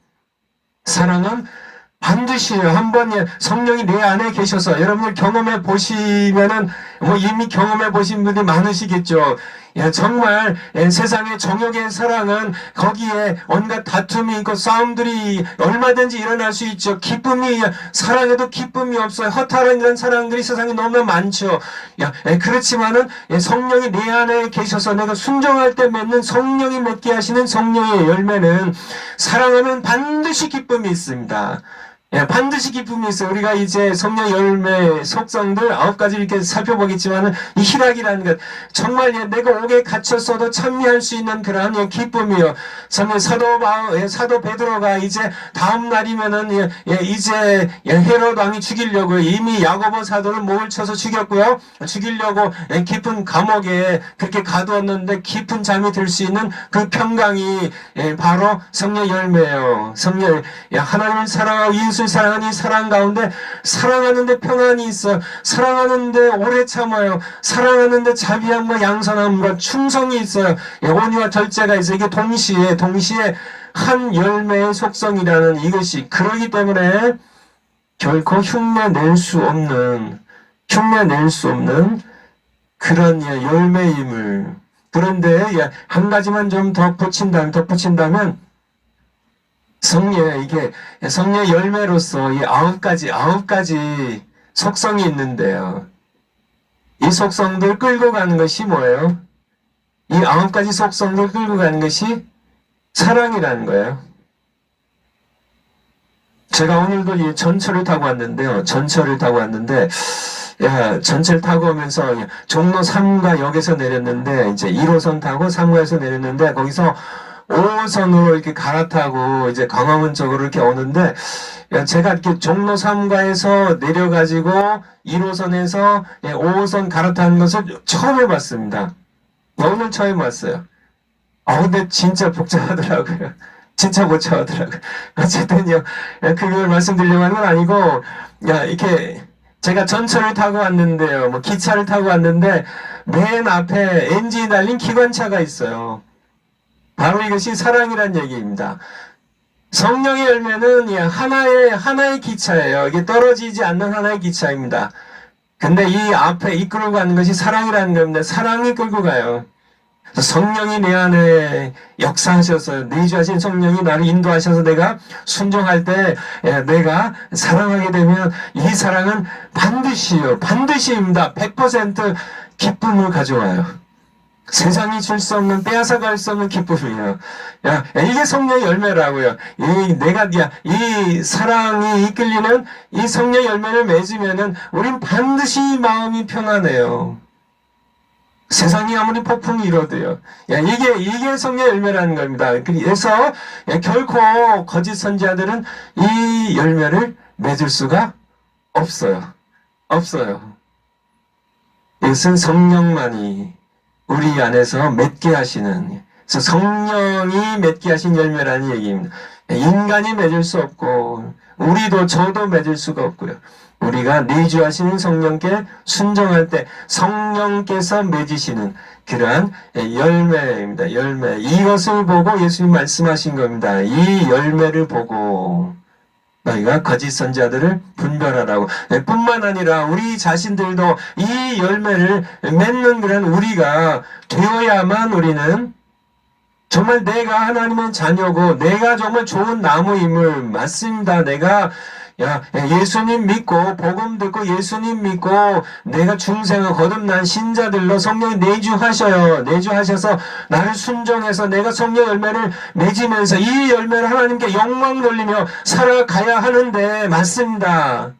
사랑은 반드시 한번 성령이 내 안에 계셔서, 여러분들 경험해 보시면은 이미 경험해 보신 분들이 많으시겠죠. 정말 세상의 정욕의 사랑은 거기에 온갖 다툼이 있고 싸움들이 얼마든지 일어날 수 있죠. 사랑에도 기쁨이 없어요. 허탈한 이런 사랑들이 세상에 너무나 많죠. 그렇지만은 성령이 내 안에 계셔서 내가 순종할 때 맺는, 성령이 맺게 하시는 성령의 열매는 사랑하면 반드시 기쁨이 있습니다. 반드시 기쁨이 있어요. 우리가 이제 성령 열매 속성들 9가지 이렇게 살펴보겠지만은, 이 희락이라는 것, 정말 내가 옥에 갇혔어도 참여할 수 있는 그러한 기쁨이요. 사도 베드로가 이제 다음 날이면은 이제 헤롯 왕이 죽이려고 이미 야고보 사도를 목을 쳐서 죽였고요. 죽이려고 깊은 감옥에 그렇게 가두었는데 깊은 잠이 들 수 있는 그 평강이 바로 성령 열매예요. 하나님을 사랑하고 이웃을 사랑하는 이 사랑 가운데 사랑하는데 평안이 있어. 사랑하는데 오래 참아요. 사랑하는데 자비함과 양선함과 충성이 있어요. 온유와 절제가 있어요. 이게 동시에 한 열매의 속성이라는 이것이, 그러기 때문에 결코 흉내 낼 수 없는 흉내낼 수 없는 그런 열매임을. 그런데 한 가지만 좀 덧붙인다면 이게 성령의 열매로서 이 아홉 가지 속성이 있는데요. 이 속성들 끌고 가는 것이 뭐예요? 이 아홉 가지 속성들 끌고 가는 것이 사랑이라는 거예요. 제가 오늘도 이 전철을 타고 왔는데요. 전철을 타고 오면서 종로 3가역에서 내렸는데, 이제 1호선 타고 3가에서 내렸는데, 거기서 5호선으로 이렇게 갈아타고 이제 광화문 쪽으로 이렇게 오는데, 제가 이렇게 종로 3가에서 내려가지고 1호선에서 5호선 갈아타는 것을 처음 해봤습니다. 오늘 처음 봤어요. 근데 진짜 복잡하더라고요. 진짜 복잡하더라고요. 어쨌든요, 그걸 말씀드리려고 하는 건 아니고, 이렇게, 제가 전철을 타고 왔는데요, 뭐 기차를 타고 왔는데, 맨 앞에 엔진이 달린 기관차가 있어요. 바로 이것이 사랑이란 얘기입니다. 성령의 열매는 하나의 기차예요. 이게 떨어지지 않는 하나의 기차입니다. 근데 이 앞에 이끌고 가는 것이 사랑이라는 겁니다. 사랑이 끌고 가요. 성령이 내 안에 역사하셔서, 내주하신 성령이 나를 인도하셔서 내가 순종할 때 내가 사랑하게 되면 이 사랑은 반드시입니다. 100% 기쁨을 가져와요. 세상이 줄 수 없는, 빼앗아갈 수 없는 기쁨이에요. 이게 성령의 열매라고요. 이 사랑이 이끌리는 이 성령의 열매를 맺으면은 우린 반드시 마음이 평안해요. 세상이 아무리 폭풍이 일어도요. 이게 성령의 열매라는 겁니다. 그래서 결코 거짓 선지자들은 이 열매를 맺을 수가 없어요. 이것은 성령만이 우리 안에서 맺게 하시는, 그래서 성령이 맺게 하신 열매라는 얘기입니다. 인간이 맺을 수 없고, 저도 맺을 수가 없고요. 우리가 내주하시는 성령께 순종할 때 성령께서 맺으시는 그러한 열매입니다. 열매. 이것을 보고 예수님 말씀하신 겁니다. 이 열매를 보고 너희가 거짓 선지자들을 분별하라고. 뿐만 아니라 우리 자신들도 이 열매를 맺는 그런 우리가 되어야만 우리는 정말 내가 하나님의 자녀고 내가 정말 좋은 나무임을, 맞습니다. 내가 예수님 믿고 복음 듣고 예수님 믿고 내가 중생을 거듭난 신자들로 성령이 내주하셔서 나를 순종해서 내가 성령 열매를 맺으면서 이 열매를 하나님께 영광 돌리며 살아가야 하는데, 맞습니다.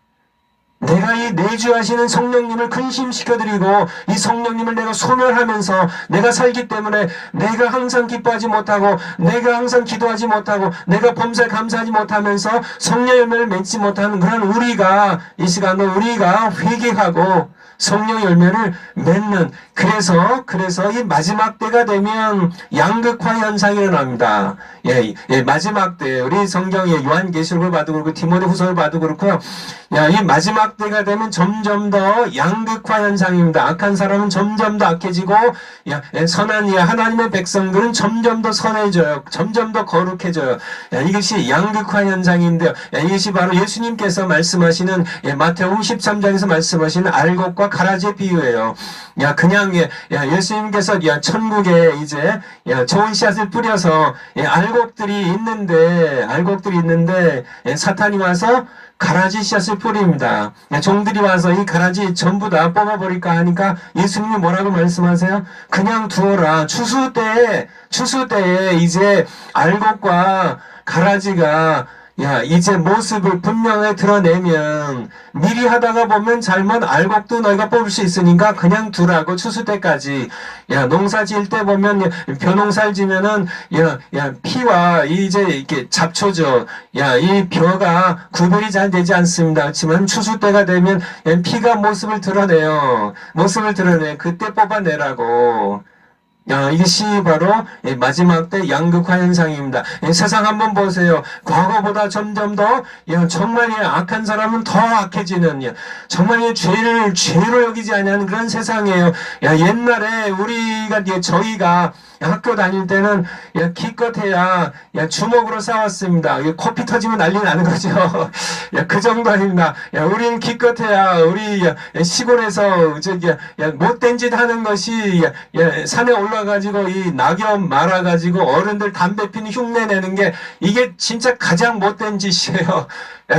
내가 이 내주하시는 성령님을 근심시켜드리고 이 성령님을 내가 소멸하면서 내가 살기 때문에 내가 항상 기뻐하지 못하고 내가 항상 기도하지 못하고 내가 범사에 감사하지 못하면서 성령 열매를 맺지 못하는 그런 우리가, 이 시간에 우리가 회개하고 성령 열매를 맺는, 그래서 이 마지막 때가 되면 양극화 현상이 일어납니다. 마지막 때 우리 성경에 요한계시록을 봐도 그렇고 디모데후서를 봐도 그렇고요. 이 마지막 때가 되면 점점 더 양극화 현상입니다. 악한 사람은 점점 더 악해지고 선한 하나님의 백성들은 점점 더 선해져요. 점점 더 거룩해져요. 이것이 양극화 현상인데요. 이것이 바로 예수님께서 말씀하시는 마태복음 13장에서 말씀하시는 알곡과 가라지의 비유예요. 예수님께서 천국에 이제 좋은 씨앗을 뿌려서 알곡들이 있는데 사탄이 와서 가라지 씨앗을 뿌립니다. 종들이 와서 이 가라지 전부 다 뽑아버릴까 하니까 예수님이 뭐라고 말씀하세요? 그냥 두어라. 추수 때에 이제 알곡과 가라지가 이제 모습을 분명히 드러내면 미리 하다가 보면 잘못 알곡도 너희가 뽑을 수 있으니까 그냥 두라고. 추수 때까지. 농사 지을 때 보면 벼농사를 지면은 피와 이제 이렇게 잡초죠. 이 벼가 구별이 잘 되지 않습니다. 그렇지만 추수 때가 되면 피가 모습을 드러내요. 그때 뽑아내라고. 이것이 바로 마지막 때 양극화 현상입니다. 세상 한번 보세요. 과거보다 점점 더 정말 악한 사람은 더 악해지는, 정말 죄를 죄로 여기지 않는 그런 세상이에요. 옛날에 저희가 학교 다닐 때는 기껏해야 주먹으로 싸웠습니다. 코피 터지면 난리 나는 거죠. 그 정도 아닙니다. 우리는 기껏해야 우리 시골에서 못된 짓 하는 것이 산에 올라가지고 이 낙엽 말아가지고 어른들 담배 피는 흉내 내는 게 이게 진짜 가장 못된 짓이에요.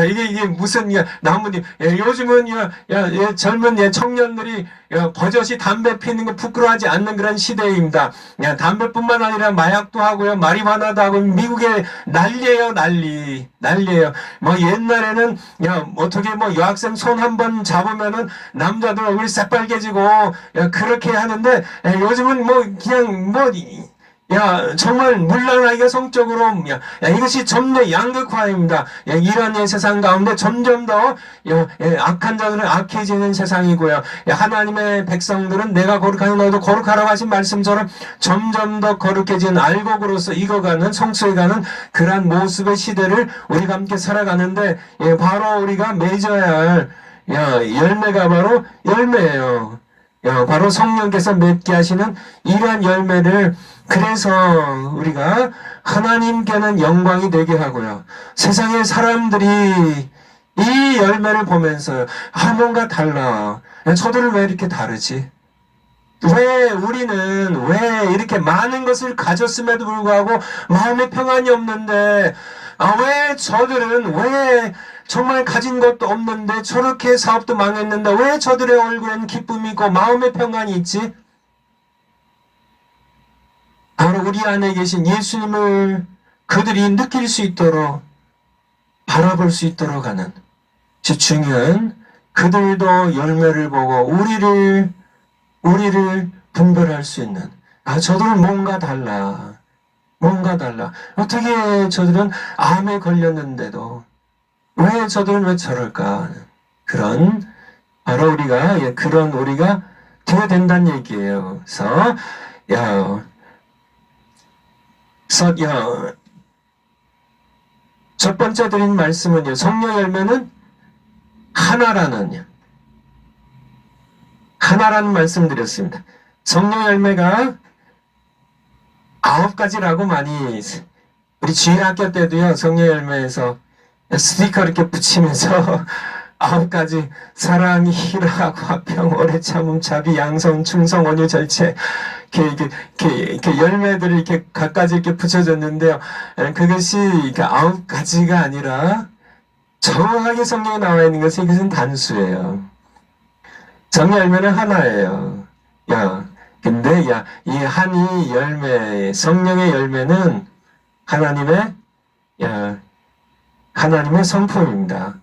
이게 무슨 나무님 요즘은 젊은 청년들이 버젓이 담배 피는 거 부끄러워하지 않는 그런 시대입니다. 담배뿐만 아니라 마약도 하고요, 마리화나도 하고, 미국에 난리예요, 난리예요. 옛날에는 어떻게 여학생 손 한번 잡으면은 남자들 얼굴이 새빨개지고 그렇게 하는데, 요즘은 정말 물러나기가 성적으로, 이것이 점점 양극화입니다. 이런 세상 가운데 점점 더, 악한 자들은 악해지는 세상이고요. 하나님의 백성들은 내가 거룩하니 너도 거룩하라고 하신 말씀처럼 점점 더 거룩해진 알곡으로서 익어가는, 성숙해가는 그러한 모습의 시대를 우리가 함께 살아가는데, 바로 우리가 맺어야 할, 열매가 바로 열매예요. 바로 성령께서 맺게 하시는 이러한 열매를, 그래서 우리가 하나님께는 영광이 되게 하고요. 세상의 사람들이 이 열매를 보면서 뭔가 달라. 저들은 왜 이렇게 다르지? 우리는 왜 이렇게 많은 것을 가졌음에도 불구하고 마음에 평안이 없는데, 왜 저들은 왜 정말 가진 것도 없는데 저렇게 사업도 망했는데 왜 저들의 얼굴에는 기쁨이 있고 마음의 평안이 있지? 바로 우리 안에 계신 예수님을 그들이 느낄 수 있도록, 바라볼 수 있도록 하는 중요한, 그들도 열매를 보고 우리를 분별할 수 있는, 저들은 뭔가 달라. 어떻게 저들은 암에 걸렸는데도 왜 저들은 왜 저럴까? 바로 우리가 되어야 된다는 얘기예요. 첫 번째 드린 말씀은요, 성령 열매는 하나라는 말씀 드렸습니다. 성령 열매가 9가지라고 많이, 우리 주일학교 때도요, 성령 열매에서 스티커 이렇게 붙이면서 9가지, 사랑, 희락, 화평, 오래 참음, 자비, 양성, 충성, 온유, 절제, 이렇게 열매들을 이렇게 각가지 이렇게 붙여졌는데요. 그것이 9가지가 아니라 정확하게 성경에 나와 있는 것은 이것은 단수예요. 성령 열매는 하나예요. 근데 이 한이 열매, 성령의 열매는 하나님의 성품입니다.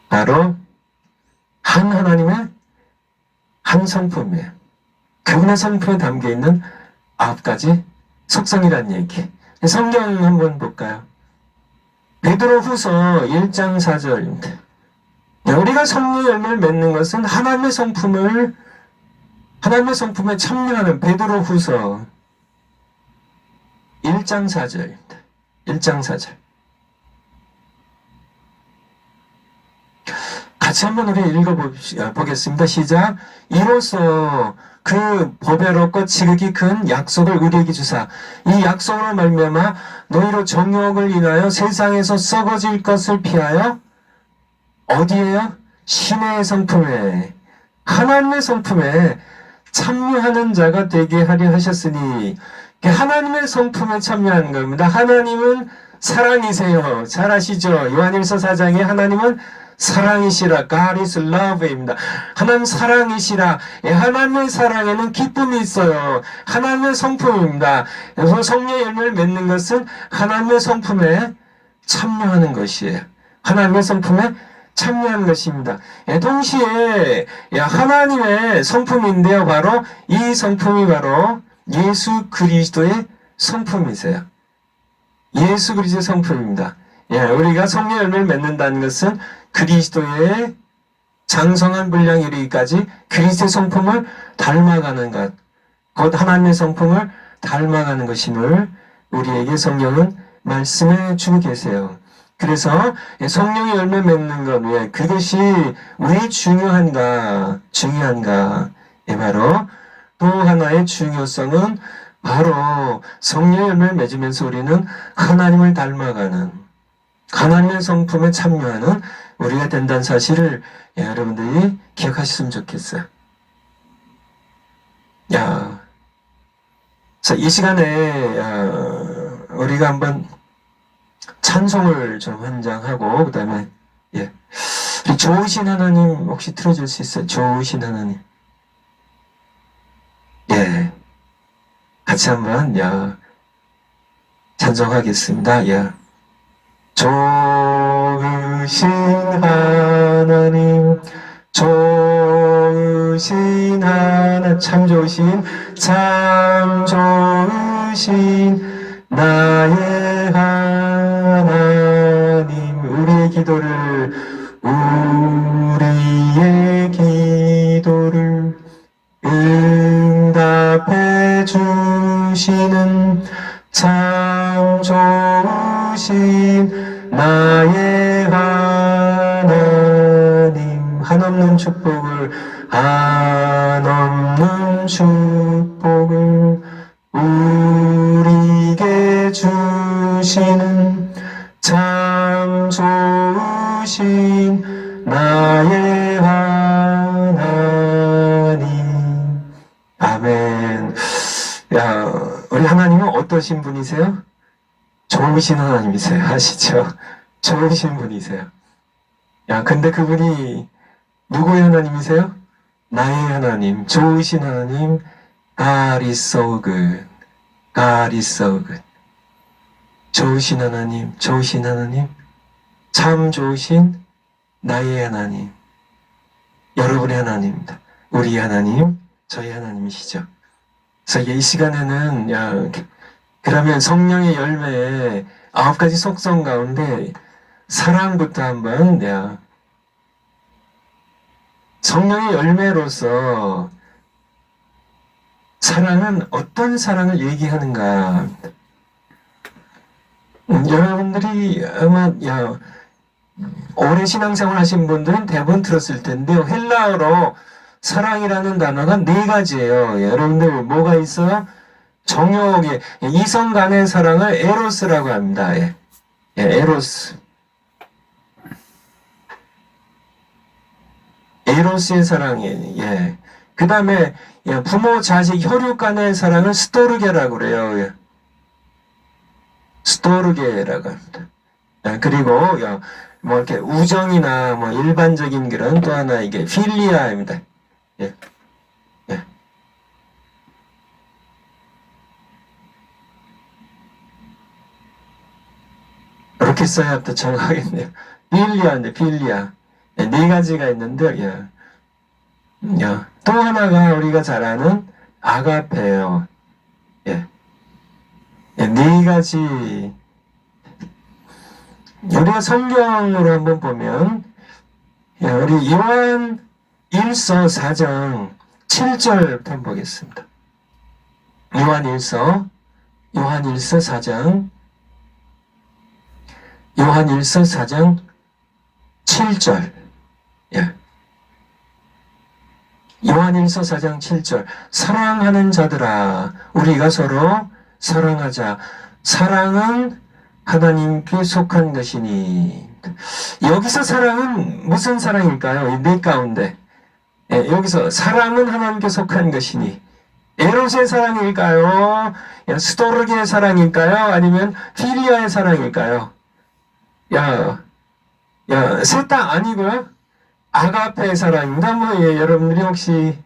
바로 하나님의 한 성품이에요. 그분의 성품에 담겨있는 9가지 속성이라는 얘기. 성경 한번 볼까요? 베드로후서 1장 4절입니다. 우리가 성령 열매를 맺는 것은 하나님의 성품에 참여하는, 베드로후서 1장 4절입니다. 1장 4절. 같이 한번 우리 읽어보겠습니다. 시작. 이로써 그 보배롭고 지극히 큰 약속을 우리에게 주사, 이 약속으로 말미암아 너희로 정욕을 인하여 세상에서 썩어질 것을 피하여 어디에요? 신의 성품에, 하나님의 성품에 참여하는 자가 되게 하려 하셨으니, 하나님의 성품에 참여하는 겁니다. 하나님은 사랑이세요. 잘 아시죠? 요한일서 4장에 하나님은 사랑이시라, God is love입니다. 하나님 사랑이시라. 하나님의 사랑에는 기쁨이 있어요. 하나님의 성품입니다. 그래서 성령의 열매를 맺는 것은 하나님의 성품에 참여하는 것이에요. 하나님의 성품에 참여하는 것입니다. 동시에 하나님의 성품인데요, 바로 이 성품이 바로 예수 그리스도의 성품이세요. 예수 그리스도의 성품입니다. 우리가 성령 열매를 맺는다는 것은 그리스도의 장성한 분량에 이르기까지 그리스도의 성품을 닮아가는 것, 곧 하나님의 성품을 닮아가는 것임을 우리에게 성령은 말씀해 주고 계세요. 그래서 성령의 열매 맺는 것, 왜 그것이 왜 중요한가? 바로 또 하나의 중요성은 바로 성령의 열매를 맺으면서 우리는 하나님을 닮아가는, 하나님의 성품에 참여하는 우리가 된다는 사실을 여러분들이 기억하셨으면 좋겠어요. 그래서 이 시간에 우리가 한번 찬송을 좀 한 장 하고, 그 다음에 우리 좋으신 하나님 혹시 틀어줄 수 있어요? 좋으신 하나님. 같이 한번 찬송하겠습니다. 좋으신 하나님, 좋으신 하나님, 참 좋으신 나의 하나님, 우리의 기도를 응답해 주시는 참 좋으신 나의 하나님, 한없는 축복을 우리에게 주시는 참 좋으신 나의 하나님. 아멘. 우리 하나님은 어떠신 분이세요? 좋으신 하나님이세요. 아시죠? 좋으신 분이세요. 근데 그분이 누구의 하나님이세요? 나의 하나님, 좋으신 하나님. God is so good. God is so good. 좋으신 하나님, 참 좋으신 나의 하나님, 여러분의 하나님입니다. 우리 하나님, 저희 하나님이시죠. 그래서 이 시간에는 그러면 성령의 열매의 9가지 속성 가운데 사랑부터 한번 성령의 열매로서 사랑은 어떤 사랑을 얘기하는가? 여러분들이 아마 오래 신앙생활 하신 분들은 대부분 들었을 텐데요. 헬라어로 사랑이라는 단어가 4가지예요. 여러분들 뭐가 있어요? 정욕의 이성 간의 사랑을 에로스라고 합니다. 에로스. 에로스의 사랑이에요. 그 다음에 부모 자식 혈육 간의 사랑을 스토르게라고 그래요. 스토르게라고 합니다. 그리고 뭐 이렇게 우정이나 뭐 일반적인 그런 또 하나 이게 필리아입니다. 이렇게 써야 또 정확하겠네요. 필리아. 4가지가 있는데, 또 하나가 우리가 잘 아는 아가페예요. 4가지. 우리가 성경으로 한번 보면, 우리 요한 1서 4장 7절부터 한번 보겠습니다. 요한 1서 4장 7절. 요한일서 4장 7절. 사랑하는 자들아, 우리가 서로 사랑하자. 사랑은 하나님께 속한 것이니. 여기서 사랑은 무슨 사랑일까요? 이 4 가운데. 여기서 사랑은 하나님께 속한 것이니. 에로스의 사랑일까요? 스토르게의 사랑일까요? 아니면 필리아의 사랑일까요? 셋 다 아니고요. 아가페의 사랑입니다. 여러분들이 혹시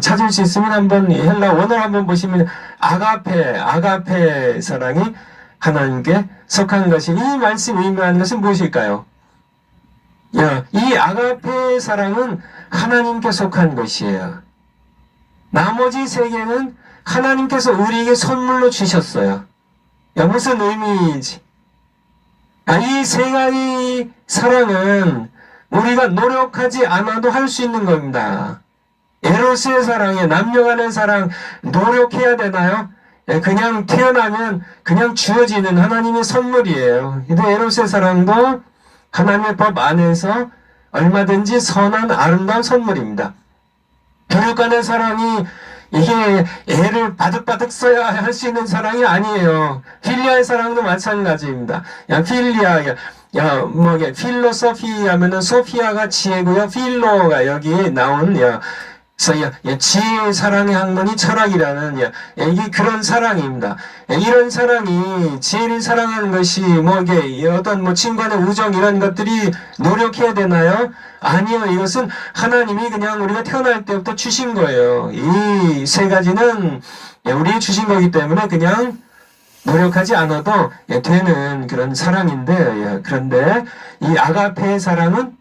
찾을 수 있으면 한번 헬라 원어를 한번 보시면 아가페의 사랑이 하나님께 속한 것이, 이 말씀이 의미하는 것은 무엇일까요? 이 아가페의 사랑은 하나님께 속한 것이에요. 나머지 3개는 하나님께서 우리에게 선물로 주셨어요. 무슨 의미인지. 이 3가지 사랑은 우리가 노력하지 않아도 할 수 있는 겁니다. 에로스의 사랑에 남녀 간의 사랑 노력해야 되나요? 그냥 태어나면 그냥 주어지는 하나님의 선물이에요. 근데 에로스의 사랑도 하나님의 법 안에서 얼마든지 선한 아름다운 선물입니다. 교육 간의 사랑이 이게 애를 바득바득 써야 할 수 있는 사랑이 아니에요. 필리아의 사랑도 마찬가지입니다. 필리아, 필로소피 하면은 소피아가 지혜고요. 필로가 여기 나온, 지혜의 사랑의 학문이 철학이라는, 이게 그런 사랑입니다. 이런 사랑이, 지혜를 사랑하는 것이, 어떤 친구 간의 우정 이런 것들이 노력해야 되나요? 아니요. 이것은 하나님이 그냥 우리가 태어날 때부터 주신 거예요. 이 세 가지는 우리에게 주신 거기 때문에 그냥 노력하지 않아도 되는 그런 사랑인데, 그런데 이 아가페의 사랑은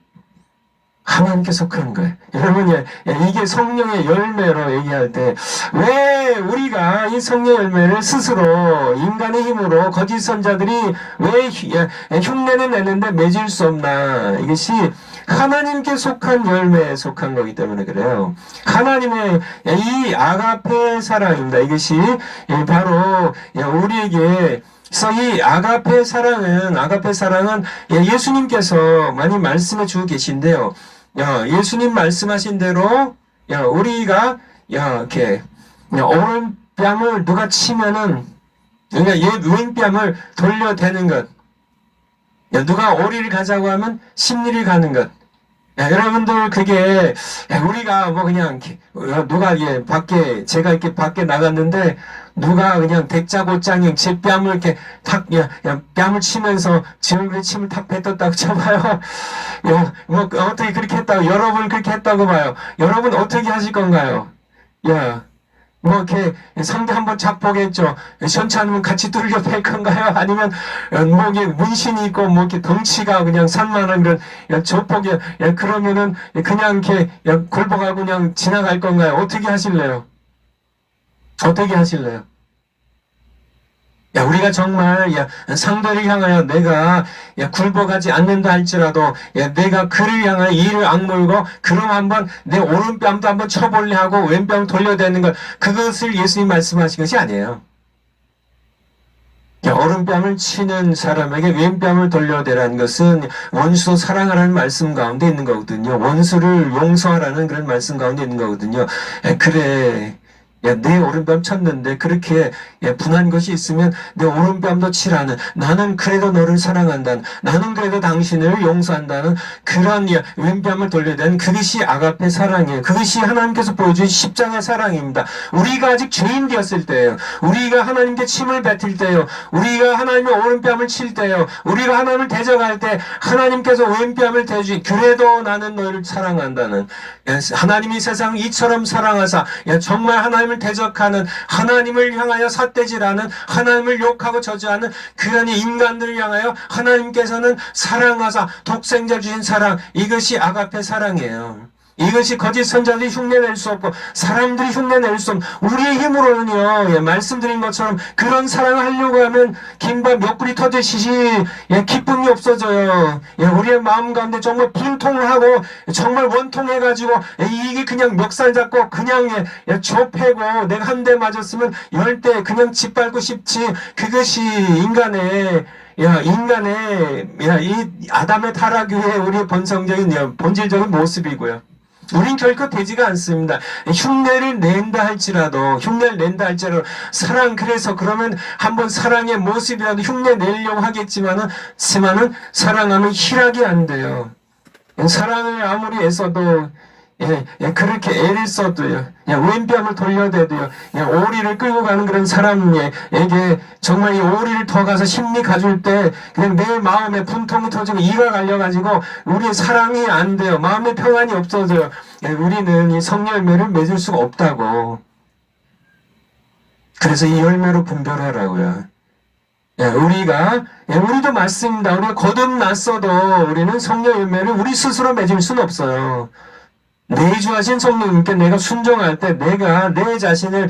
하나님께 속한 거예요. 여러분, 이게 성령의 열매로 얘기할 때, 왜 우리가 이 성령의 열매를 스스로 인간의 힘으로 거짓 선자들이 왜 흉내는 내는데 맺을 수 없나? 이것이 하나님께 속한 열매에 속한 거기 때문에 그래요. 하나님의 이 아가페 사랑입니다. 이것이 바로 우리에게 이 아가페 사랑은 예수님께서 많이 말씀해 주고 계신데요. 예수님 말씀하신 대로 우리가 이렇게 오른뺨을 누가 치면은 그러니까 얘 왼뺨을 돌려대는 것. 누가 오리를 가자고 하면 십리를 가는 것. 여러분들 그게 우리가 그냥 누가 제가 이렇게 밖에 나갔는데 누가 그냥 대짜고짱이 제 뺨을 이렇게 뺨을 치면서 제 얼굴에 침을 탁 뱉었다고 쳐봐요. 어떻게 그렇게 했다고 여러분 그렇게 했다고 봐요. 여러분 어떻게 하실 건가요? 이렇게 상대 한번 작보겠죠. 시원치 않으면 같이 뚫려 팰 건가요? 아니면 이게 문신이 있고 이렇게 덩치가 그냥 산만한 그런 조폭이 그러면은 그냥 이렇게 골복하고 그냥 지나갈 건가요? 어떻게 하실래요? 어떻게 하실래요? 우리가 정말 상대를 향하여 내가 굴복하지 않는다 할지라도 내가 그를 향하여 이를 악물고 그럼 한번 내 오른뺨도 한번 쳐볼래 하고 왼뺨 돌려대는 것, 그것을 예수님 말씀하신 것이 아니에요. 오른뺨을 치는 사람에게 왼뺨을 돌려대라는 것은 원수 사랑하라는 말씀 가운데 있는 거거든요. 원수를 용서하라는 그런 말씀 가운데 있는 거거든요. 그래, 내 오른뺨 쳤는데 그렇게 분한 것이 있으면 내 오른뺨도 치라는, 나는 그래도 너를 사랑한다는, 나는 그래도 당신을 용서한다는 그런 왼뺨을 돌려대는, 그것이 아가페 사랑이에요. 그것이 하나님께서 보여준 십자가 사랑입니다. 우리가 아직 죄인 되었을 때예요. 우리가 하나님께 침을 뱉을 때요. 우리가 하나님의 오른뺨을 칠 때요. 우리가 하나님을 대적할 때 하나님께서 왼뺨을 대주, 그래도 나는 너를 사랑한다는, 하나님이 세상 이처럼 사랑하사 정말 하나님을 대적하는, 하나님을 향하여 삿대질하는, 하나님을 욕하고 저주하는 그런 인간들을 향하여 하나님께서는 사랑하사 독생자 주신 사랑, 이것이 아가페 사랑이에요. 이것이 거짓 선자들이 흉내낼 수 없고 사람들이 흉내낼 수 없는, 우리의 힘으로는요, 말씀드린 것처럼 그런 사랑을 하려고 하면 김밥 몇 그릇 터지시지 기쁨이 없어져요. 우리의 마음 가운데 정말 분통하고 정말 원통해가지고 이게 그냥 멱살 잡고 그냥 좁혀고 내가 한 대 맞았으면 10대 그냥 짓밟고 싶지, 그것이 인간의 이 아담의 타락 이후에 우리의 본질적인 모습이고요. 우린 결코 되지가 않습니다. 흉내를 낸다 할지라도 사랑, 그래서 그러면 한번 사랑의 모습이라도 흉내 내려고 하겠지만은 사랑하면 희락이 안 돼요. 사랑을 아무리 애써도 그렇게 애를 써도요, 왼뺨을 돌려대도요, 오리를 끌고 가는 그런 사람에게 정말 이 오리를 더 가서 심리 가줄 때 그냥 내 마음에 분통이 터지고 이가 갈려가지고 우리의 사랑이 안 돼요. 마음의 평안이 없어져요. 우리는 이 성열매를 맺을 수가 없다고. 그래서 이 열매로 분별하라고요. 우리도 맞습니다. 우리가 거듭났어도 우리는 성령 열매를 우리 스스로 맺을 수는 없어요. 내주하신 성령님께 내가 순종할 때 내가 내 자신을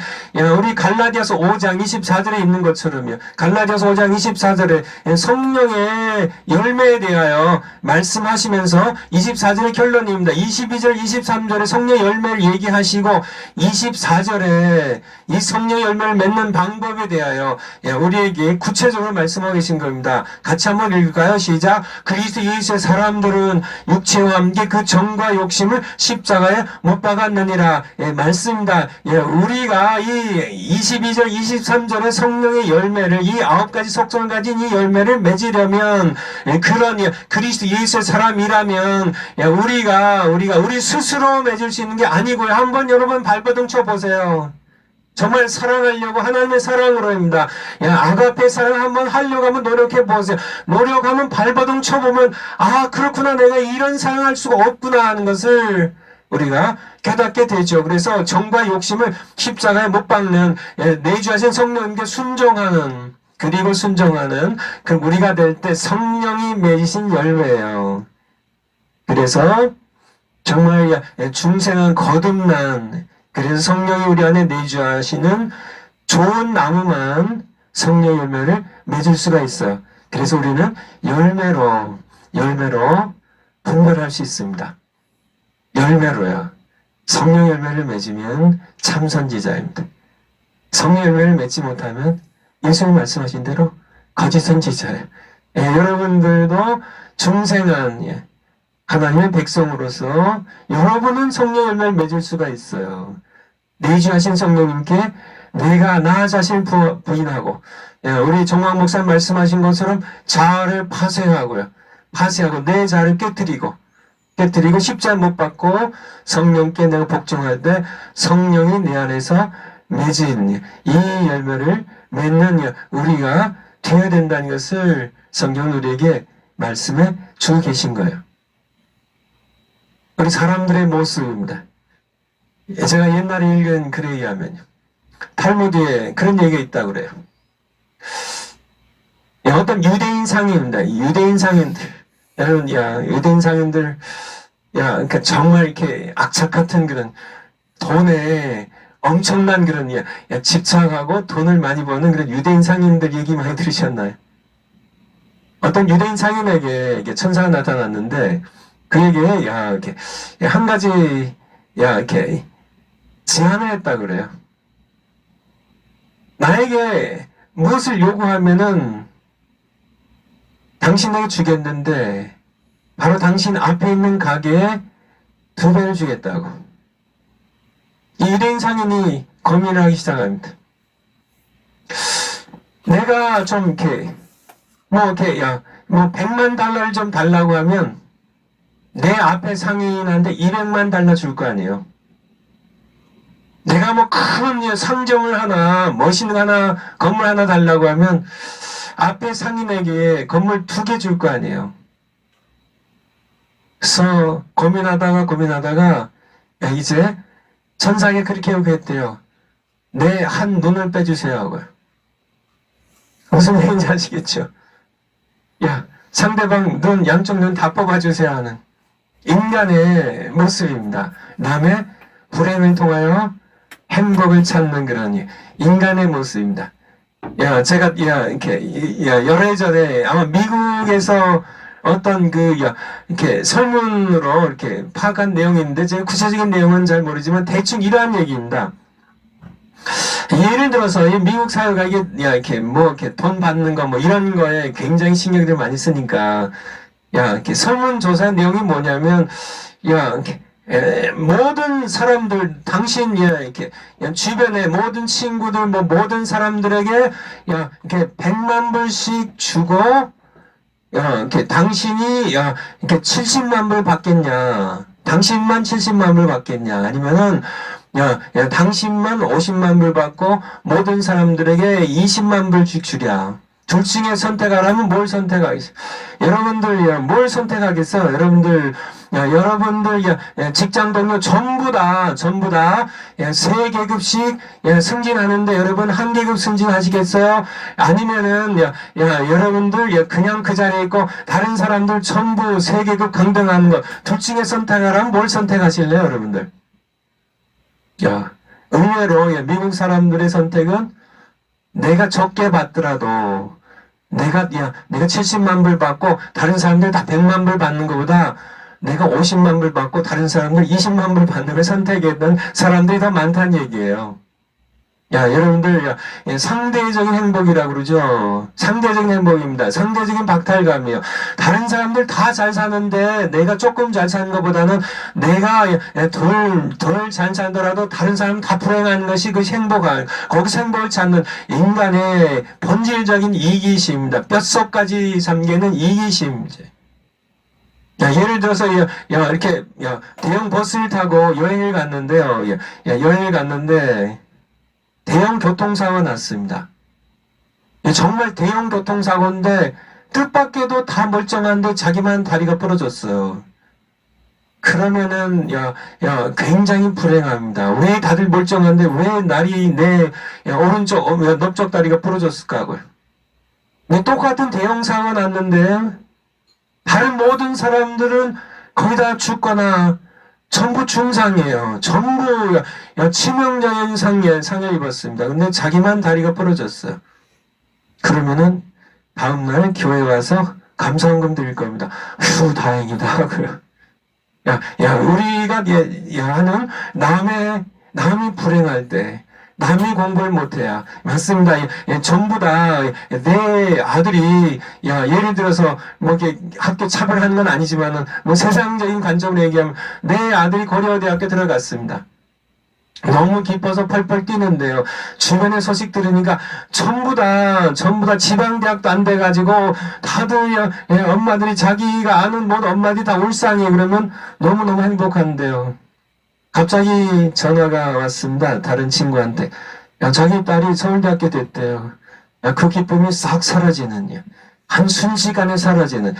우리 갈라디아서 5장 24절에 있는 것처럼요. 갈라디아서 5장 24절에 성령의 열매에 대하여 말씀하시면서 24절의 결론입니다. 22절 23절에 성령의 열매를 얘기하시고 24절에 이 성령의 열매를 맺는 방법에 대하여 우리에게 구체적으로 말씀하고 계신 겁니다. 같이 한번 읽을까요? 시작. 그리스도 예수의 사람들은 육체와 함께 그 정과 욕심을 십자가에 못 박았느니라. 말씀입니다. 우리가 이 22절 23절의 성령의 열매를, 이 9가지 속성을 가진 이 열매를 맺으려면, 그런 그리스도 예수의 사람이라면 우리가 우리 스스로 맺을 수 있는 게 아니고요. 한번 여러분 발버둥 쳐보세요. 정말 사랑하려고 하나님의 사랑으로입니다. 아가페 사랑 한번 하려고 하면 노력해보세요. 노력하면 발버둥 쳐보면 그렇구나, 내가 이런 사랑할 수가 없구나 하는 것을 우리가 깨닫게 되죠. 그래서 정과 욕심을 십자가에 못 박는, 내주하신 성령님께 순종하는, 그리고 순종하는 그 우리가 될 때 성령이 맺으신 열매예요. 그래서 정말 중생은 거듭난, 그래서 성령이 우리 안에 내주하시는 좋은 나무만 성령의 열매를 맺을 수가 있어요. 그래서 우리는 열매로 분별할 수 있습니다. 열매로요. 성령 열매를 맺으면 참 선지자입니다. 성령 열매를 맺지 못하면 예수님 말씀하신 대로 거짓 선지자예요. 여러분들도 중생한 하나님의 백성으로서 여러분은 성령 열매를 맺을 수가 있어요. 내주하신 성령님께 내가 나 자신을 부인하고, 우리 정광 목사 말씀하신 것처럼 자아를 파쇄하고요. 파쇄하고 내 자아를 깨뜨리고 십자가 못 박고 성령께 내가 복종할 때 성령이 내 안에서 맺은 이 열매를 맺는 우리가 되어야 된다는 것을 성경은 우리에게 말씀해 주고 계신 거예요. 우리 사람들의 모습입니다. 제가 옛날에 읽은 글에 의하면요, 탈무드에 그런 얘기가 있다고 그래요. 어떤 유대인 상인입니다. 유대인 상인들, 여러분, 유대인 상인들, 그러니까 정말 이렇게 악착 같은 그런 돈에 엄청난 그런 집착하고 돈을 많이 버는 그런 유대인 상인들 얘기 많이 들으셨나요? 어떤 유대인 상인에게 천사가 나타났는데 그에게 이렇게 한 가지 이렇게 제안을 했다 그래요. 나에게 무엇을 요구하면은 당신에게 주겠는데 바로 당신 앞에 있는 가게에 2배를 주겠다고. 이 유대인 상인이 고민을 하기 시작합니다. 내가 좀 이렇게 100만 달러를 좀 달라고 하면 내 앞에 상인한테 200만 달러 줄 거 아니에요. 내가 큰 상점을 하나, 멋있는 건물 하나 달라고 하면 앞에 상인에게 건물 2개 줄 거 아니에요. 그래서 고민하다가 이제 천사에게 그렇게 요구했대요. 내 한 눈을 빼주세요 하고요. 무슨 얘기인지 아시겠죠? 상대방 눈, 양쪽 눈 다 뽑아주세요 하는 인간의 모습입니다. 남의 불행을 통하여 행복을 찾는 그런 인간의 모습입니다. 제가 이렇게 열애전에 아마 미국에서 어떤 이렇게 설문으로 이렇게 파악한 내용이 있는데 제가 구체적인 내용은 잘 모르지만 대충 이러한 얘기입니다. 예를 들어서 미국 사회가 이렇게 돈 받는 거 이런 거에 굉장히 신경을 많이 쓰니까 이렇게 설문조사 내용이 뭐냐면 모든 사람들, 당신 이렇게 주변의 모든 친구들 모든 사람들에게 이렇게 100만 불씩 주고 이렇게 당신이 이렇게 70만 불 받겠냐, 당신만 70만 불 받겠냐, 아니면은 당신만 50만 불 받고 모든 사람들에게 20만 불씩 주랴. 둘 중에 선택하라면 뭘 선택하겠어요? 여러분들 뭘 선택하겠어요? 여러분들 여러분들 직장 동료 전부 다 세 계급씩 승진하는데 여러분 한 계급 승진하시겠어요? 아니면은 여러분들 그냥 그 자리에 있고 다른 사람들 전부 세 계급 강등하는 것 둘 중에 선택하라면 뭘 선택하실래요, 여러분들? 의외로 미국 사람들의 선택은 내가 적게 받더라도 내가 70만 불 받고 다른 사람들 다 100만 불 받는 것보다 내가 50만 불 받고 다른 사람들 20만 불 받는 걸 선택했던 사람들이 더 많다는 얘기예요. 여러분들 상대적인 행복이라고 그러죠. 상대적인 행복입니다. 상대적인 박탈감이에요. 다른 사람들 다 잘 사는데 내가 조금 잘 사는 것보다는 내가 덜 잘 살더라도 다른 사람 다 불행한 것이 그 거기서 행복을 찾는 인간의 본질적인 이기심입니다. 뼛속까지 잠기는 이기심이죠. 예를 들어서 이렇게 대형 버스를 타고 여행을 갔는데요. 여행을 갔는데 대형 교통사고가 났습니다. 정말 대형 교통사고인데 뜻밖에도 다 멀쩡한데 자기만 다리가 부러졌어요. 그러면은 굉장히 불행합니다. 왜 다들 멀쩡한데 왜 내 오른쪽 넓적 다리가 부러졌을까 하고요. 똑같은 대형 사고가 났는데 다른 모든 사람들은 거의 다 죽거나 전부 중상이에요. 전부 치명적인 상해 입었습니다. 근데 자기만 다리가 부러졌어요. 그러면은 다음날 교회 와서 감사원금 드릴 겁니다. 휴, 다행이다 하고요. 우리가 하는 남이 불행할 때 남이 공부를 못해야 맞습니다. 전부 다 내 아들이 예를 들어서 이렇게 학교 차별하는 건 아니지만은 세상적인 관점으로 얘기하면 내 아들이 고려대학교 들어갔습니다. 너무 기뻐서 펄펄 뛰는데요. 주변에 소식 들으니까 전부 다 지방대학도 안 돼가지고 다들 엄마들이 자기가 아는 모든 엄마들이 다 울상이에요. 그러면 너무너무 행복한데요. 갑자기 전화가 왔습니다. 다른 친구한테. 자기 딸이 서울대학교 됐대요. 그 기쁨이 싹 사라지는, 한순시간에 사라지는,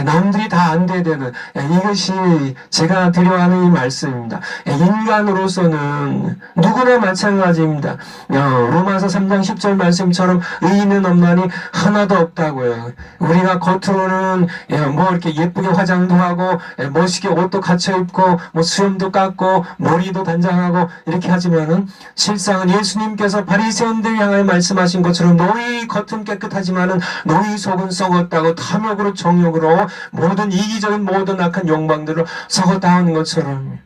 남들이 다 안 되는, 이것이 제가 드려하는 이 말씀입니다. 인간으로서는 누구나 마찬가지입니다. 로마서 3장 10절 말씀처럼 의인은 없나니 하나도 없다고요. 우리가 겉으로는 이렇게 예쁘게 화장도 하고 멋있게 옷도 갖춰 입고 수염도 깎고 머리도 단장하고 이렇게 하지만은 실상은 예수님께서 바리새인들 향하여 말씀하신 것처럼 너희 겉은 깨끗하지만은 너희 속은 썩었다고 탐욕으로 정욕으로 모든 이기적인 모든 악한 욕망들을 썩었다 하는 것처럼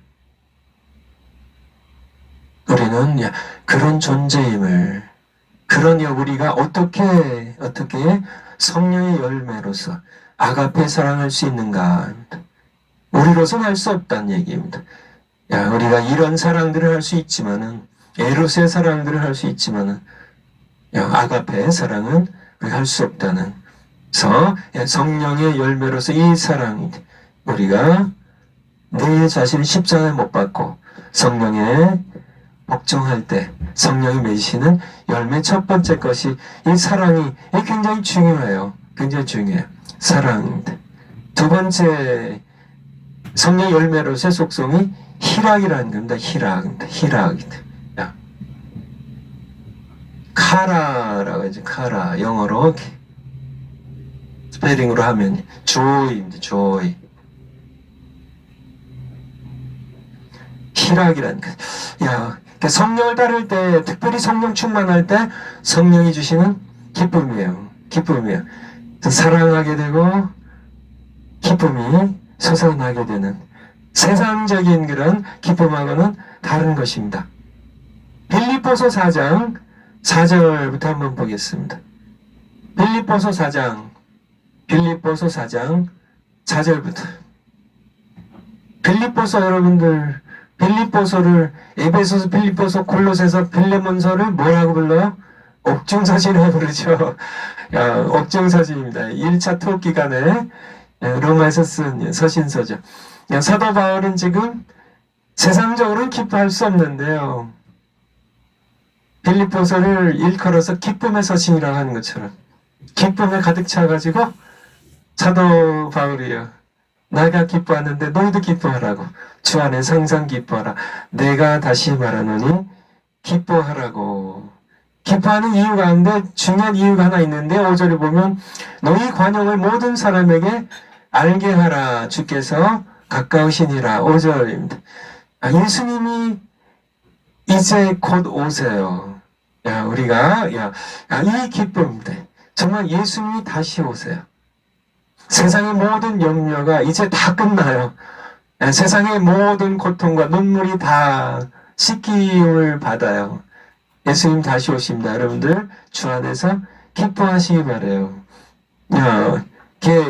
우리는 그런 존재임을 우리가 어떻게 성령의 열매로서 아가페 사랑할 수 있는가? 우리로서는 할 수 없다는 얘기입니다. 우리가 이런 사랑들을 할 수 있지만은 에로스의 사랑들을 할 수 있지만은 아가페의 사랑은 우리가 할 수 없다는. 그래서 성령의 열매로서 이 사랑이 우리가 내 자신을 십자가에 못 박고 성령에 복종할 때 성령이 맺으시는 열매 첫 번째 것이 이 사랑이 굉장히 중요해요. 굉장히 중요해요. 사랑입니다. 두 번째 성령 열매로서의 속성이 희락이라는 겁니다. 희락입니다. 카라라고 하죠. 카라 영어로 스페링으로 하면 joy입니다. joy. 희락이라는 것. 성령을 따를 때, 특별히 성령 충만할 때 성령이 주시는 기쁨이에요. 사랑하게 되고 기쁨이 솟아나게 되는 세상적인 그런 기쁨하고는 다른 것입니다. 빌립보서 4장 4절부터 한번 보겠습니다. 빌립보서 4장 4절부터. 빌립보서 여러분들, 빌립보서를 에베소서, 빌립보서, 골로새서, 빌레몬서를 뭐라고 불러요? 옥중서신이라고 부르죠. 옥중서신입니다. 1차 투옥 기간에 로마에서 쓴 서신서죠. 사도 바울은 지금 세상적으로는 기뻐할 수 없는데요. 빌립보서를 일컬어서 기쁨의 서신이라고 하는 것처럼 기쁨에 가득 차가지고 사도 바울이요. 내가 기뻐하는데 너희도 기뻐하라고. 주 안에 항상 기뻐하라. 내가 다시 말하노니 기뻐하라고. 기뻐하는 이유 가운데 중요한 이유가 하나 있는데 5절에 보면 너희 관용을 모든 사람에게 알게 하라. 주께서 가까우시니라. 5절입니다. 예수님이 이제 곧 오세요. 우리가 이 기쁨입니다. 정말 예수님이 다시 오세요. 세상의 모든 염려가 이제 다 끝나요. 세상의 모든 고통과 눈물이 다 씻김을 받아요. 예수님 다시 오십니다. 여러분들 주 안에서 기뻐하시기 바래요.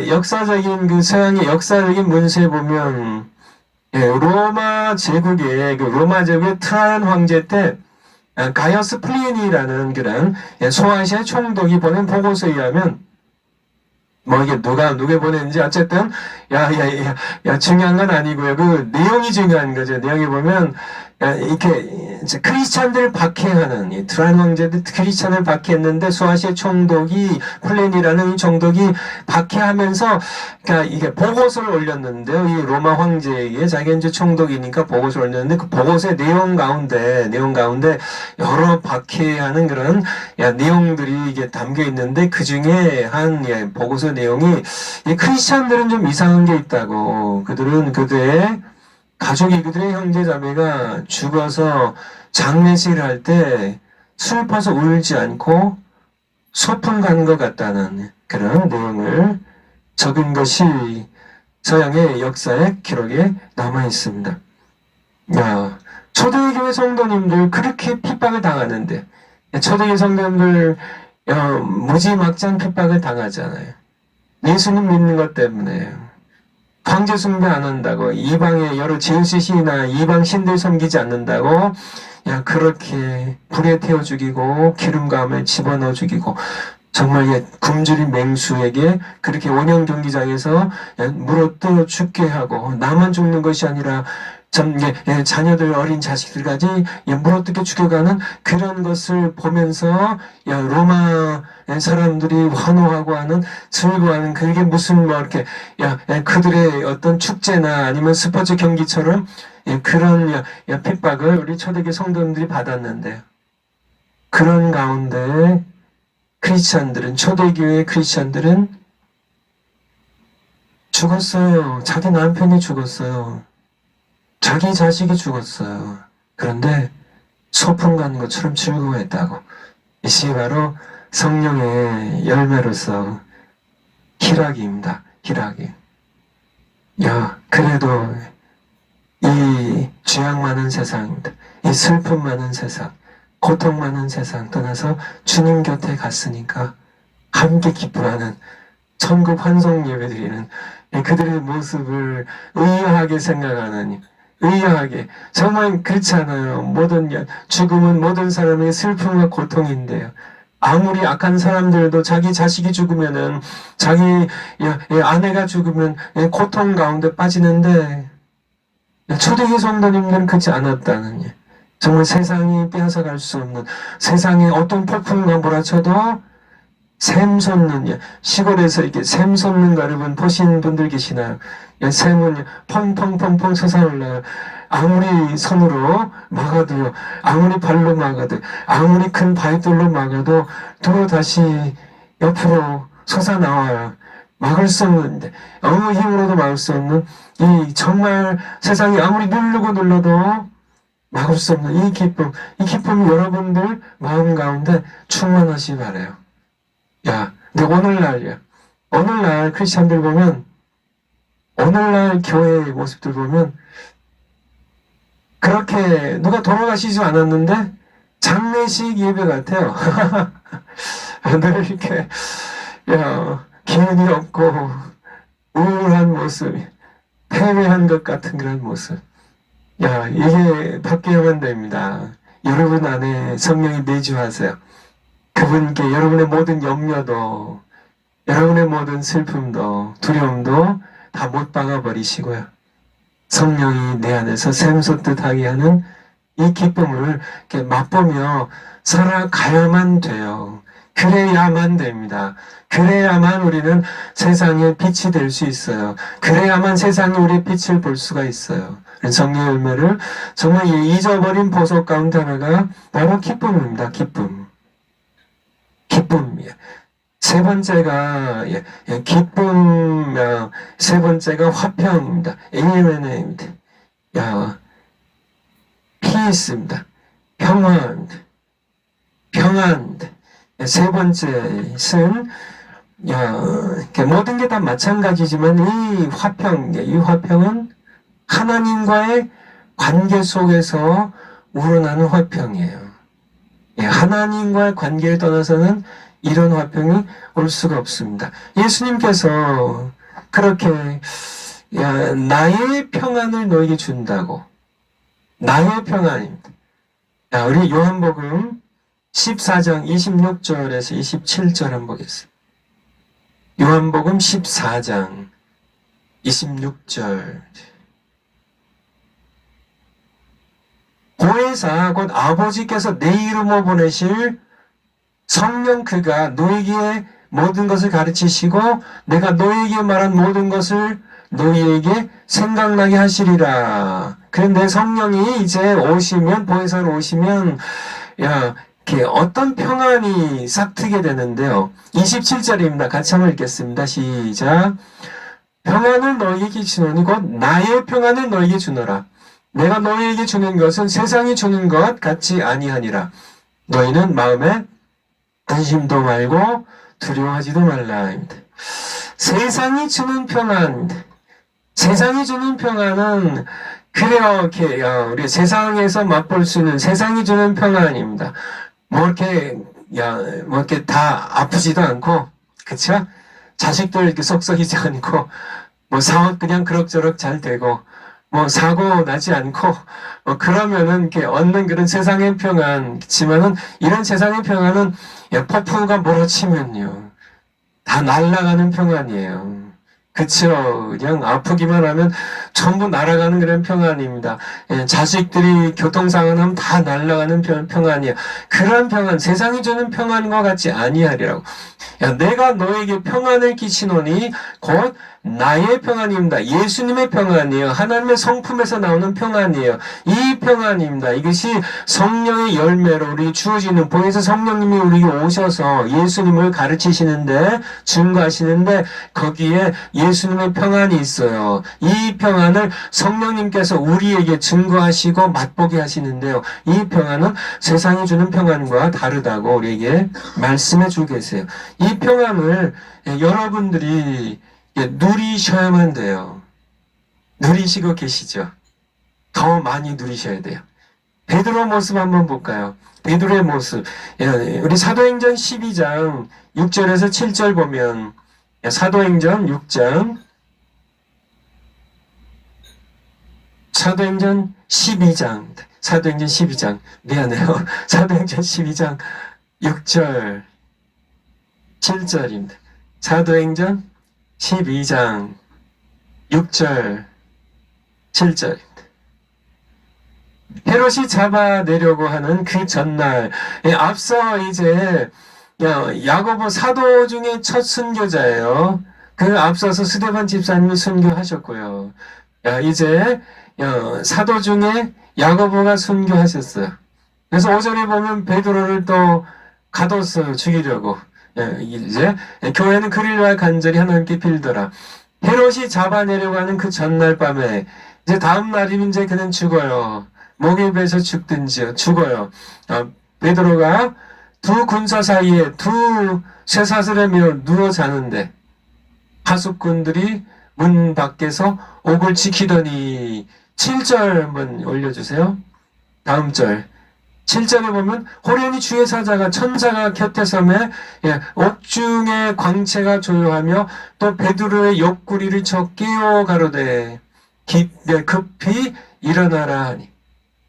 역사적인 그 서양의 역사적인 문서에 보면 로마 제국의 트라이안 황제 때 가이어스 플리니라는 그런 소아시아 총독이 보낸 보고서에 의하면 이게 누가 보냈는지 어쨌든 중요한 건 아니고요. 그 내용이 중요한 거죠. 내용에 보면 이렇게 크리스찬들을 박해하는 이 트라이안 황제들 크리스찬을 박해했는데 소아시아 총독이 플레니라는 이 총독이 박해하면서 이게 보고서를 올렸는데요. 이 로마 황제에게 자기가 이제 총독이니까 보고서를 올렸는데 그 보고서의 내용 가운데 여러 박해하는 그런 내용들이 이게 담겨 있는데 그 중에 한 보고서 내용이 이 크리스찬들은 좀 이상한 게 있다고. 그들의 가족이 그들의 형제자매가 죽어서 장례식을 할 때 슬퍼서 울지 않고 소풍 간 것 같다는 그런 내용을 적은 것이 서양의 역사의 기록에 남아 있습니다. 초대교회 성도님들 그렇게 핍박을 당하는데 초대교회 성도님들 무지막지한 핍박을 당하잖아요. 예수님 믿는 것 때문에 황제 숭배 안 한다고, 이방의 여러 제우스 신이나 이방 신들 섬기지 않는다고 그렇게 불에 태워 죽이고 기름감에 집어넣어 죽이고, 정말 굶주린 맹수에게 그렇게 원형 경기장에서 물어뜯어 죽게 하고, 나만 죽는 것이 아니라 자녀들, 어린 자식들까지 물어뜯겨 죽여가는 그런 것을 보면서 로마 사람들이 환호하고 하는, 즐거워하는, 그게 무슨 이렇게 그들의 어떤 축제나 아니면 스포츠 경기처럼 그런 핍박을 우리 초대교회 성도님들이 받았는데, 그런 가운데 크리스찬들은, 초대교회 크리스찬들은 죽었어요. 자기 남편이 죽었어요. 자기 자식이 죽었어요. 그런데 소풍 간 것처럼 즐거워했다고. 이것이 바로 성령의 열매로서 희락입니다. 희락이. 그래도 이 죄악 많은 세상입니다. 이 슬픔 많은 세상, 고통 많은 세상 떠나서 주님 곁에 갔으니까 함께 기뻐하는 천국 환송 예배 드리는 그들의 모습을 의아하게 생각하는, 의아하게, 정말 그렇지 않아요. 죽음은 모든 사람의 슬픔과 고통인데요. 아무리 악한 사람들도 자기 자식이 죽으면은, 자기 아내가 죽으면 고통 가운데 빠지는데, 초대교회 성도님들은 그렇지 않았다는, 정말 세상이 빼앗아갈 수 없는, 세상에 어떤 폭풍과 몰아쳐도 샘솟는, 시골에서 이렇게 샘솟는 거 여러분 보신 분들 계시나요? 샘은 펑펑펑펑 솟아올라요. 아무리 손으로 막아도요, 아무리 발로 막아도, 아무리 큰 바위돌로 막아도 도로 다시 옆으로 솟아나와요. 막을 수 없는데, 아무 힘으로도 막을 수 없는, 이 정말 세상이 아무리 누르고 막을 수 없는 이 기쁨이 여러분들 마음 가운데 충만하시기 바라요. 근데 오늘날 크리스찬들 보면, 오늘날 교회의 모습들 보면, 그렇게 누가 돌아가시지 않았는데, 장례식 예배 같아요. 늘 이렇게, 기운이 없고, 우울한 모습, 패배한 것 같은 그런 모습. 이게 바뀌어야만 됩니다. 여러분 안에 성령이 내주하세요. 그분께 여러분의 모든 염려도, 여러분의 모든 슬픔도, 두려움도 다 못 박아버리시고요. 성령이 내 안에서 샘솟듯 하게 하는 이 기쁨을 이렇게 맛보며 살아가야만 돼요. 그래야만 됩니다. 그래야만 우리는 세상의 빛이 될 수 있어요. 그래야만 세상이 우리의 빛을 볼 수가 있어요. 성령의 열매를 정말 잊어버린 보석 가운데 하나가 바로 기쁨입니다. 기쁨. 기쁨이에요. 세 번째가 기쁨, 세 번째가 화평입니다. 에이멘입니다. 피스입니다. 평화입니다. 평안입니다. 세 번째는 모든 게 다 마찬가지지만 이 화평은 하나님과의 관계 속에서 우러나는 화평이에요. 하나님과의 관계를 떠나서는 이런 화평이 올 수가 없습니다. 예수님께서 그렇게 나의 평안을 너에게 준다고. 나의 평안입니다. 우리 요한복음 14장 26절에서 27절 한번 보겠습니다. 요한복음 14장 26절. 보혜사 곧 아버지께서 내 이름으로 보내실 성령 그가 너에게 모든 것을 가르치시고 내가 너에게 말한 모든 것을 너희에게 생각나게 하시리라. 그런데 성령이 이제 오시면, 보혜사로 오시면 이렇게 어떤 평안이 싹트게 되는데요. 27절입니다. 같이 한번 읽겠습니다. 시작. 평안을 너희에게 주노니 곧 나의 평안을 너희에게 주노라. 내가 너희에게 주는 것은 세상이 주는 것 같지 아니하니라. 너희는 마음에 안심도 말고 두려워하지도 말라. 세상이 주는 평안. 세상이 주는 평안은 그래요. 이렇게 우리 세상에서 맛볼 수 있는 세상이 주는 평안입니다. 뭐 이렇게 다 아프지도 않고, 그쵸? 자식들 이렇게 속썩이지 않고, 뭐 사업 그냥 그럭저럭 잘 되고, 뭐 사고 나지 않고, 그러면은 이렇게 얻는 그런 세상의 평안. 그렇지만은 이런 세상의 평안은 폭풍우가 몰아치면요, 다 날아가는 평안이에요. 그쵸. 그냥 아프기만 하면 전부 날아가는 그런 평안입니다. 자식들이 교통사고나면 다 날아가는 평안이에요. 그런 평안, 세상이 주는 평안과 같지 아니하리라고. 내가 너에게 평안을 끼치노니 곧 나의 평안입니다. 예수님의 평안이에요. 하나님의 성품에서 나오는 평안이에요. 이 평안입니다. 이것이 성령의 열매로 우리 주어지는, 보혜사 성령님이 우리에게 오셔서 예수님을 가르치시는데, 증거하시는데 거기에 예수님의 평안이 있어요. 이 평안을 성령님께서 우리에게 증거하시고 맛보게 하시는데요. 이 평안은 세상이 주는 평안과 다르다고 우리에게 말씀해 주고 계세요. 이 평안을 여러분들이 누리셔야만 돼요. 누리시고 계시죠? 더 많이 누리셔야 돼요. 베드로 모습 한번 볼까요? 베드로의 모습. 우리 사도행전 12장 6절에서 7절 보면, 사도행전 6장, 사도행전 12장, 사도행전 12장, 미안해요. 사도행전 12장 6절, 7절입니다. 사도행전 12장 6절, 7절입니다. 헤롯이 잡아내려고 하는 그 전날, 앞서 이제 야고보 사도 중에 첫 순교자예요. 그 앞서서 스데반 집사님이 순교하셨고요. 이제 사도 중에 야고보가 순교하셨어요. 그래서 5절에 보면 베드로를 또 가뒀어요. 죽이려고. 이제 교회는 그릴과 간절히 하나님께 빌더라. 헤롯이 잡아내려고 하는 그 전날 밤에 이제 다음 날이면 이제 그는 죽어요. 목에 베서 죽어요. 베드로가 두 군사 사이에 두 쇠사슬에 밀어 누워 자는데 하숫꾼들이 문 밖에서 옥을 지키더니, 7절 한번 올려주세요. 다음 절 7절에 보면 호련히 주의 사자가 천사가 곁에 서매 옥중의 광채가 조용하며 또 베드로의 옆구리를 쳐 끼워 가로되 급히 일어나라 하니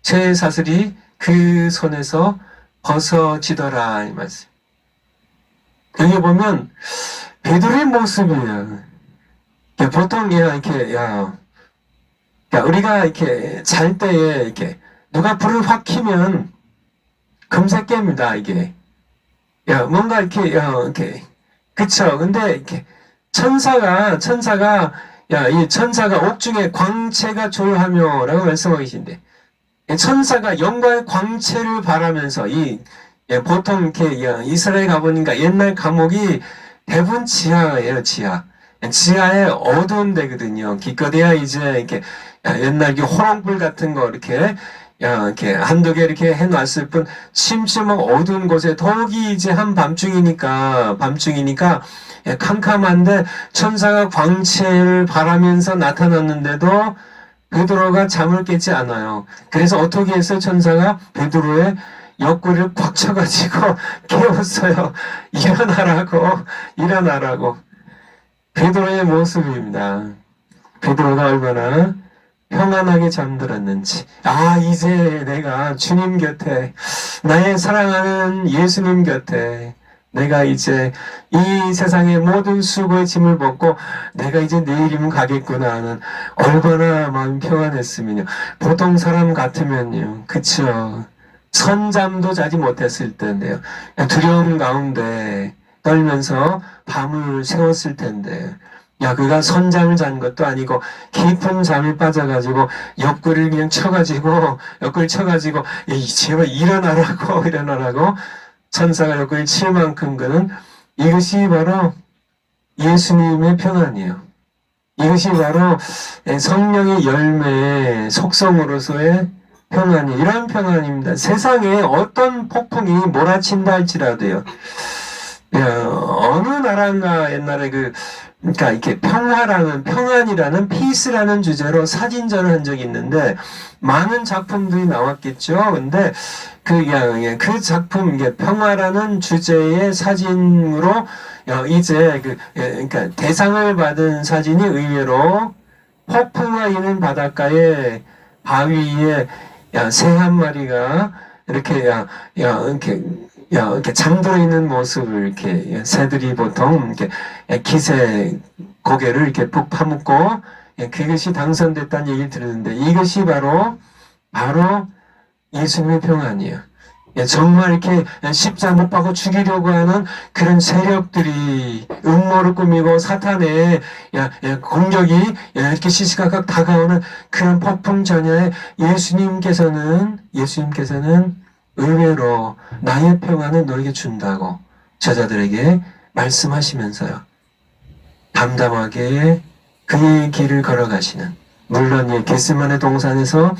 제 사슬이 그 손에서 벗어지더라. 이 말씀. 여기 보면 베드로의 모습이에요. 보통 이렇게 우리가 이렇게 잘 때에 이렇게 누가 불을 확 켜면 금세 깹니다. 이게 야, 뭔가 이렇게, 야, 이렇게, 그쵸. 근데 이렇게 천사가, 야, 이 천사가 옥중에 광채가 조요하며라고 말씀하고 계신데, 천사가 영광의 광채를 바라면서 예, 보통 이렇게 이스라엘 가보니까 옛날 감옥이 대부분 지하예요, 지하. 지하에 어두운 데거든요. 기껏해야 이제 이렇게 옛날 호롱불 같은 거 이렇게 한두 개 이렇게 해놨을 뿐 침침하고 어두운 곳에 더욱이 이제 밤중이니까 예, 캄캄한데 천사가 광채를 바라면서 나타났는데도 베드로가 잠을 깨지 않아요. 그래서 어떻게 해서 천사가 베드로의 옆구리를 꽉 쳐가지고 깨웠어요. 일어나라고. 베드로의 모습입니다. 베드로가 얼마나 평안하게 잠들었는지. 아, 이제 내가 주님 곁에, 나의 사랑하는 예수님 곁에, 내가 이제 이 세상의 모든 수고의 짐을 벗고 내가 이제 내일이면 가겠구나 하는 얼마나 마음 평안했으면요. 보통 사람 같으면요. 그쵸. 선잠도 자지 못했을 텐데요. 두려움 가운데 떨면서 밤을 새웠을 텐데, 야, 그가 선잠을 잔 것도 아니고 깊은 잠에 빠져가지고 옆구리를 그냥 쳐가지고 제발 일어나라고 천사가 옆구리를 칠 만큼 그는 이것이 바로 예수님의 평안이에요. 이것이 바로 성령의 열매의 속성으로서의 평안이, 이런 평안입니다. 세상에 어떤 폭풍이 몰아친다 할지라도요. 어느 나라가 옛날에 그러니까 이렇게 평안이라는 피스라는 주제로 사진전을 한 적이 있는데 많은 작품들이 나왔겠죠. 근데 그 작품, 이게 평화라는 주제의 사진으로 이제 그러니까 대상을 받은 사진이 의외로 폭풍과 있는 바닷가에 바위 위에 새 한 마리가 이렇게 이렇게 잠들어 있는 모습을 이렇게 새들이 보통 이렇게 기세 고개를 이렇게 푹 파묻고 그것이 당선됐다는 얘기를 들었는데 이것이 바로 예수님의 평안이에요. 정말 이렇게 십자 못 박고 죽이려고 하는 그런 세력들이 음모를 꾸미고 사탄의 공격이 이렇게 시시각각 다가오는 그런 폭풍 전야에 예수님께서는 의외로 나의 평안을 너에게 준다고 저자들에게 말씀하시면서요. 담담하게 그의 길을 걸어가시는, 물론 겟세마네 동산에서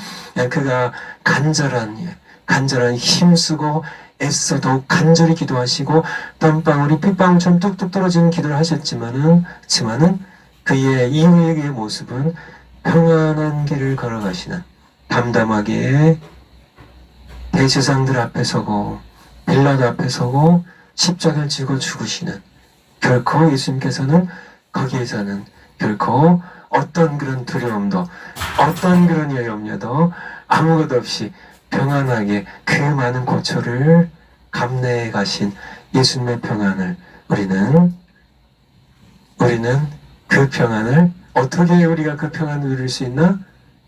그가 간절한 힘쓰고 애써 더욱 간절히 기도하시고 땀방울이 핏방울처럼 뚝뚝 떨어지는 기도를 하셨지만은 그의 이후의 모습은 평안한 길을 걸어가시는, 담담하게 대제사장들 앞에 서고 빌라도 앞에 서고 십자가를 지고 죽으시는, 결코 예수님께서는 거기에서는 결코 어떤 그런 두려움도 어떤 그런 염려도 아무것도 없이 평안하게 그 많은 고초를 감내해 가신 예수님의 평안을 우리는 그 평안을 어떻게 우리가 그 평안을 누릴 수 있나?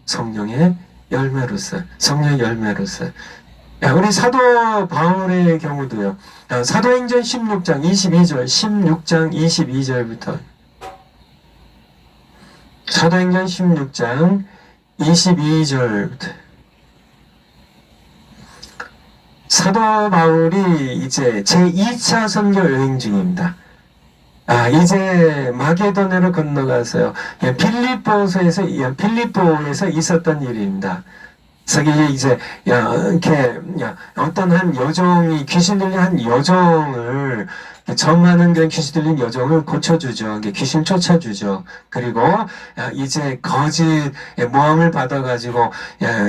성령의 열매로서. 우리 사도 바울의 경우도요. 사도행전 16장 22절부터 사도행전 16장 22절부터 사도 바울이 이제 제2차 선교 여행 중입니다. 이제 마게도냐로 건너가서요. 필리포에서 있었던 일입니다. 그래서 이제 어떤 한 여종이, 귀신 들린 한 여종을, 정하는 그런 귀신 들린 여종을 고쳐주죠. 귀신 쫓아주죠. 그리고 이제 거짓 모함을 받아가지고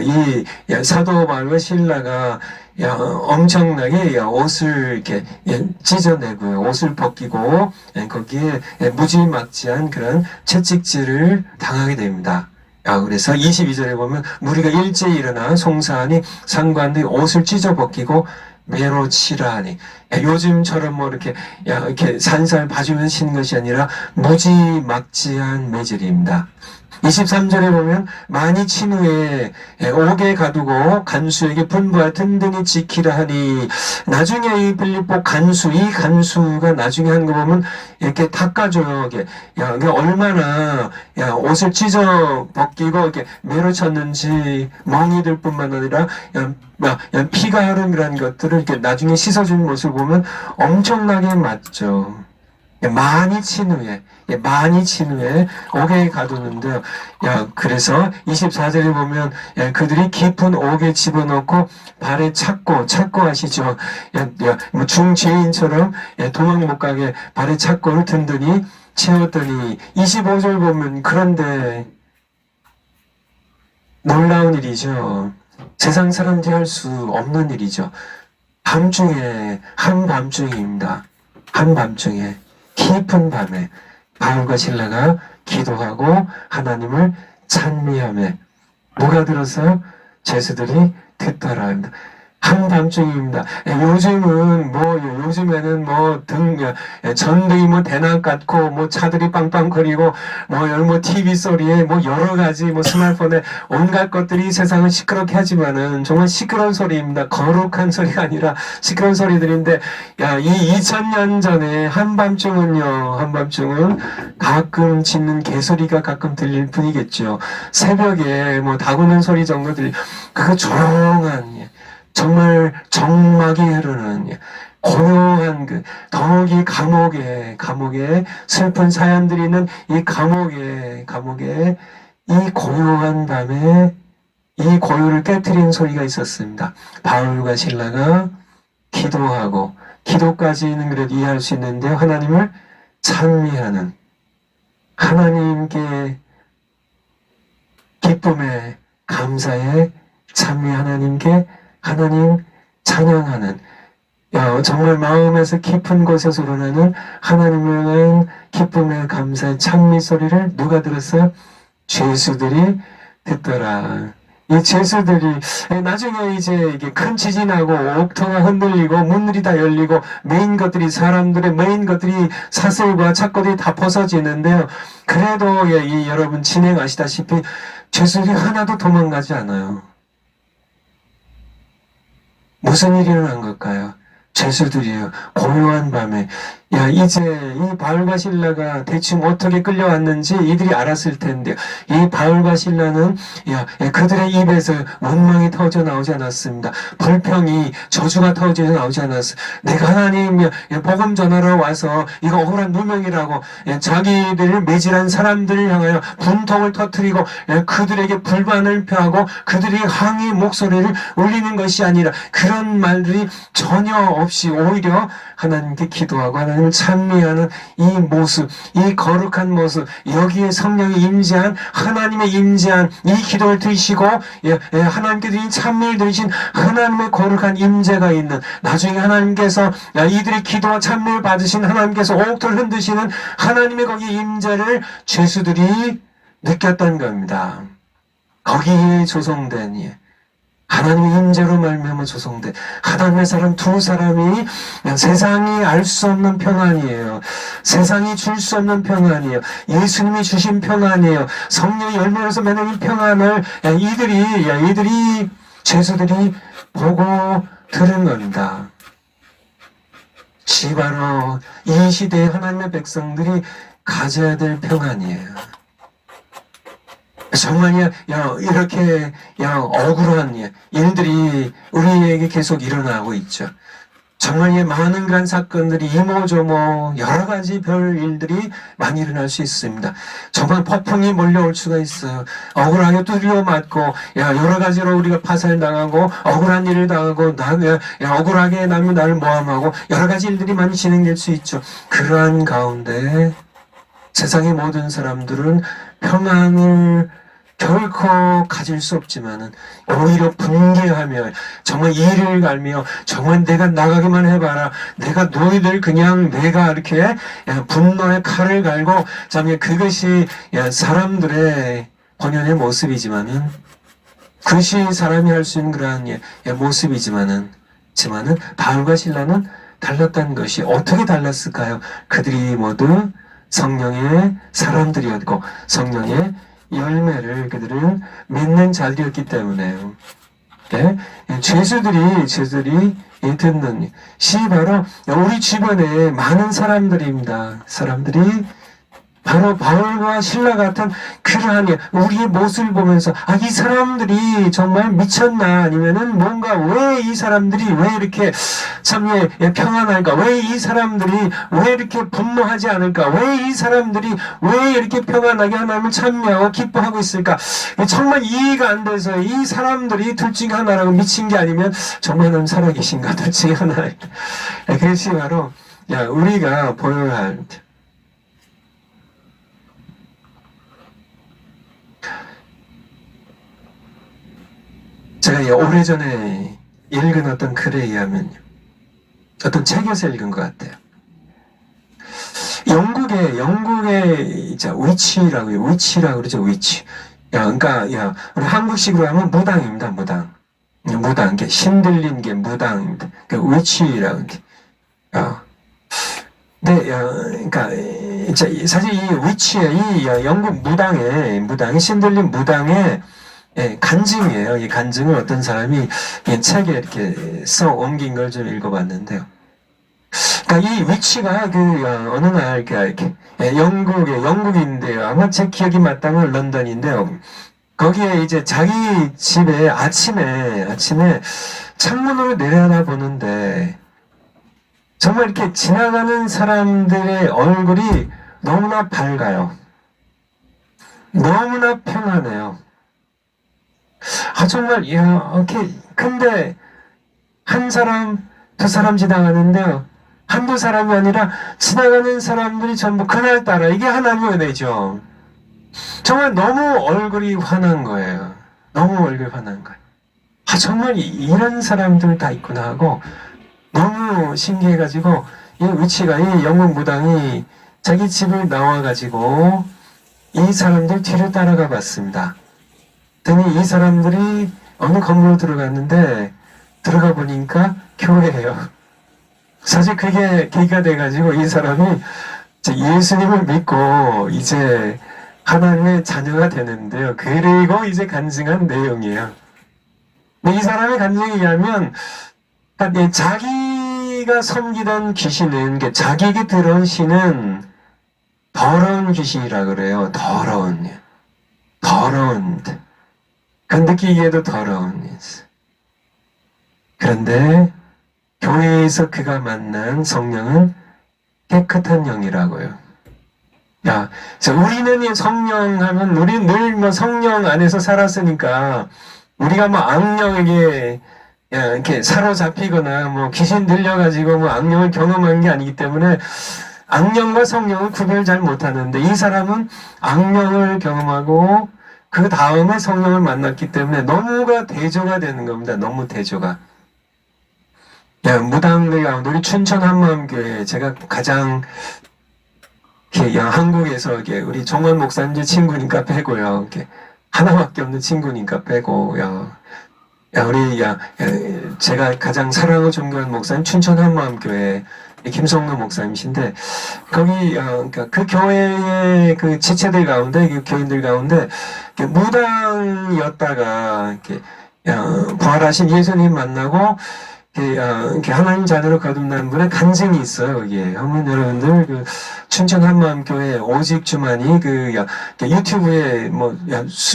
이 사도 바울과 실라가 엄청나게 옷을 이렇게 찢어내고요. 옷을 벗기고 거기에 무지막지한 그런 채찍질을 당하게 됩니다. 그래서 22절에 보면 무리가 일제히 일어나 송사하니 상관들이 옷을 찢어 벗기고 매로 치라 하니, 요즘처럼 이렇게 산살 봐주면서 치는 것이 아니라 무지막지한 매질입니다. 23절에 보면 많이 친 후에 옥에 가두고 간수에게 분부하 든든히 지키라 하니, 나중에 이 빌립보 간수, 이 간수가 나중에 하는 거 보면 이렇게 닦아줘요. 이게 얼마나 옷을 찢어 벗기고 이렇게 매로 쳤는지, 멍이들 뿐만 아니라 피가 흐름이라는 것들을 이렇게 나중에 씻어주는 모습을 보면 엄청나게 맞죠. 많이 친 후에, 많이 친 후에 옥에 가두는데요. 그래서 24절에 보면 그들이 깊은 옥에 집어넣고 발에 찾고 하시죠. 뭐 중죄인처럼 도망 못 가게 발에 찾고를 든든히 채웠더니, 25절 보면 그런데 놀라운 일이죠. 세상 사람들이 할 수 없는 일이죠. 밤중에, 한밤중입니다. 한밤중에, 깊은 밤에 바울과 실라가 기도하고 하나님을 찬미하며 뭐가 들어서 죄수들이 듣더라 합니다. 한밤중입니다. 요즘은 요즘에는 전등이 대낮 같고 차들이 빵빵거리고 TV 소리에 여러 가지 스마트폰에 온갖 것들이 세상을 시끄럽게 하지만은 정말 시끄러운 소리입니다. 거룩한 소리가 아니라 시끄러운 소리들인데, 이 2000년 전에 한밤중은 가끔 짖는 개소리가 가끔 들릴 뿐이겠죠. 새벽에 다구는 소리 정도 그거 조용한, 정말 정막이 흐르는 고요한 더욱이 감옥에 슬픈 사연들이 있는 이 감옥에 이 고요한 밤에 이 고요를 깨트린 소리가 있었습니다. 바울과 실라가 기도하고, 기도까지는 그래도 이해할 수 있는데 하나님을 찬미하는, 하나님께 기쁨에 감사에 찬미, 하나님 찬양하는, 정말 마음에서 깊은 곳에서 우러나는 하나님을 위한 기쁨의 감사의 찬미 소리를 누가 들었어요? 죄수들이 듣더라. 이 죄수들이 나중에 이게 큰 지진하고 옥토가 흔들리고 문들이 다 열리고 사람들의 메인 것들이 사슬과 착고들이 다 벗어지는데요. 그래도 여러분 진행하시다시피 죄수들이 하나도 도망가지 않아요. 무슨 일이 일어난 걸까요? 죄수들이에요. 고요한 밤에. 이제 이 바울과 실라가 대충 어떻게 끌려왔는지 이들이 알았을 텐데, 이 바울과 실라는 그들의 입에서 원망이 터져 나오지 않았습니다. 불평이, 저주가 터져 나오지 않았어요. 내가 하나님 복음 전하러 와서 이거 억울한 누명이라고 자기들을 매질한 사람들을 향하여 분통을 터뜨리고 그들에게 불만을 표하고 그들이 항의 목소리를 울리는 것이 아니라, 그런 말들이 전혀 없이 오히려 하나님께 기도하고 하나님을 찬미하는 이 모습, 이 거룩한 모습, 여기에 성령이 임재한, 하나님의 임재한 이 기도를 들으시고 하나님께 드린 찬미를 들으신 하나님의 거룩한 임재가 있는, 나중에 하나님께서 이들의 기도와 찬미를 받으신 하나님께서 옥토를 흔드시는 하나님의 거기 임재를 죄수들이 느꼈던 겁니다. 거기에 조성된 하나님의 임재로 말미암아 조성된 하나님의 사람 두 사람이 세상이 알 수 없는 평안이에요. 세상이 줄 수 없는 평안이에요. 예수님이 주신 평안이에요. 성령의 열매로서 맺는 이 평안을 이들이 죄수들이 보고 들은 겁니다. 바로 이 시대의 하나님의 백성들이 가져야 될 평안이에요. 정말 이렇게 억울한 일들이 우리에게 계속 일어나고 있죠. 정말 많은 그런 사건들이 이모저모 여러 가지 별 일들이 많이 일어날 수 있습니다. 정말 폭풍이 몰려올 수가 있어요. 억울하게 두드려 맞고 여러 가지로 우리가 파살당하고 억울한 일을 당하고 억울하게 남이 나를 모함하고 여러 가지 일들이 많이 진행될 수 있죠. 그러한 가운데 세상의 모든 사람들은 평안을 결코 가질 수 없지만은 오히려 분개하며 정말 이를 갈며 정말 내가 나가기만 해봐라, 내가 이렇게 분노의 칼을 갈고 그것이 사람들의 본연의 모습이지만은, 그것이 사람이 할 수 있는 그러한 모습이지만은 바울과 실라는 달랐다는 것이 어떻게 달랐을까요? 그들이 모두 성령의 사람들이었고 성령의 열매를 그들은 맺는 자들이었기 때문에요. 예? 죄수들이 듣는 시 바로 우리 주변에 많은 사람들입니다. 사람들이 바로 바울과 신라 같은 그러한 우리의 모습을 보면서 이 사람들이 정말 미쳤나, 아니면은 뭔가 왜 이 사람들이 왜 이렇게 참 평안할까, 왜 이 사람들이 왜 이렇게 분노하지 않을까, 왜 이 사람들이 왜 이렇게 평안하게 하나님을 찬미하고 기뻐하고 있을까, 정말 이해가 안 돼서 이 사람들이 둘 중에 하나라고 미친 게 아니면 정말 하나님 살아계신가, 둘 중에 하나. 그것이 바로 우리가 보여야 할 제가 오래전에 읽은 어떤 글에 의하면 어떤 책에서 읽은 것 같아요. 영국의 이제 위치라고 그러죠. 위치. 그러니까 우리 한국식으로 하면 무당입니다. 무당. 게 신들린 게 무당입니다. 그러니까 위치라고. 근데 그러니까 사실 이 위치에 이 영국 무당의 신들린 무당의 간증이에요. 이 간증을 어떤 사람이 이 책에 이렇게 써 옮긴 걸 좀 읽어봤는데요. 그러니까 이 위치가 어느 날 이렇게 영국인데요. 아마 제 기억이 맞다면 런던인데요. 거기에 이제 자기 집에 아침에 창문으로 내려다 보는데 정말 이렇게 지나가는 사람들의 얼굴이 너무나 밝아요. 너무나 평안해요. 정말, 이렇게, 근데, 한 사람, 두 사람 지나가는데요. 한두 사람이 아니라, 지나가는 사람들이 전부 그날따라, 이게 하나님의 은혜죠. 정말 너무 얼굴이 환한 거예요. 너무 얼굴이 환한 거예요. 정말 이런 사람들 다 있구나 하고, 너무 신기해가지고, 이 위치가, 이 영국 무당이 자기 집을 나와가지고, 이 사람들 뒤를 따라가 봤습니다. 그랬더니 이 사람들이 어느 건물로 들어갔는데 들어가 보니까 교회예요. 사실 그게 계기가 돼가지고 이 사람이 예수님을 믿고 이제 하나님의 자녀가 되는데요. 그리고 이제 간증한 내용이에요. 근데 이 사람의 간증에 의하면 자기가 섬기던 귀신은 자기에게 들어온 신은 더러운 귀신이라 그래요. 더러운. 느끼기에도 더러운. 그런데 교회에서 그가 만난 성령은 깨끗한 영이라고요. 우리는 성령 하면 우리는 늘 성령 안에서 살았으니까 우리가 악령에게 이렇게 사로잡히거나 귀신 들려가지고 악령을 경험한 게 아니기 때문에 악령과 성령은 구별 잘 못하는데 이 사람은 악령을 경험하고 그 다음에 성령을 만났기 때문에 너무가 대조가 되는 겁니다. 너무 대조가. 무당들 가운데 우리 춘천 한마음교회 제가 가장 한국에서 우리 정원 목사님 친구니까 빼고요. 하나밖에 없는 친구니까 빼고 우리 제가 가장 사랑하고 존경하는 목사님 춘천 한마음교회 김성로 목사님이신데 거기 그러니까 그 교회의 그 지체들 가운데 그 교인들 가운데 무당이었다가 이렇게 부활하신 예수님 만나고 이렇게 하나님 자녀로 거듭난 분의 간증이 있어요. 거기에 한번 여러분들 그 춘천 한마음교회 오직 주만이 유튜브에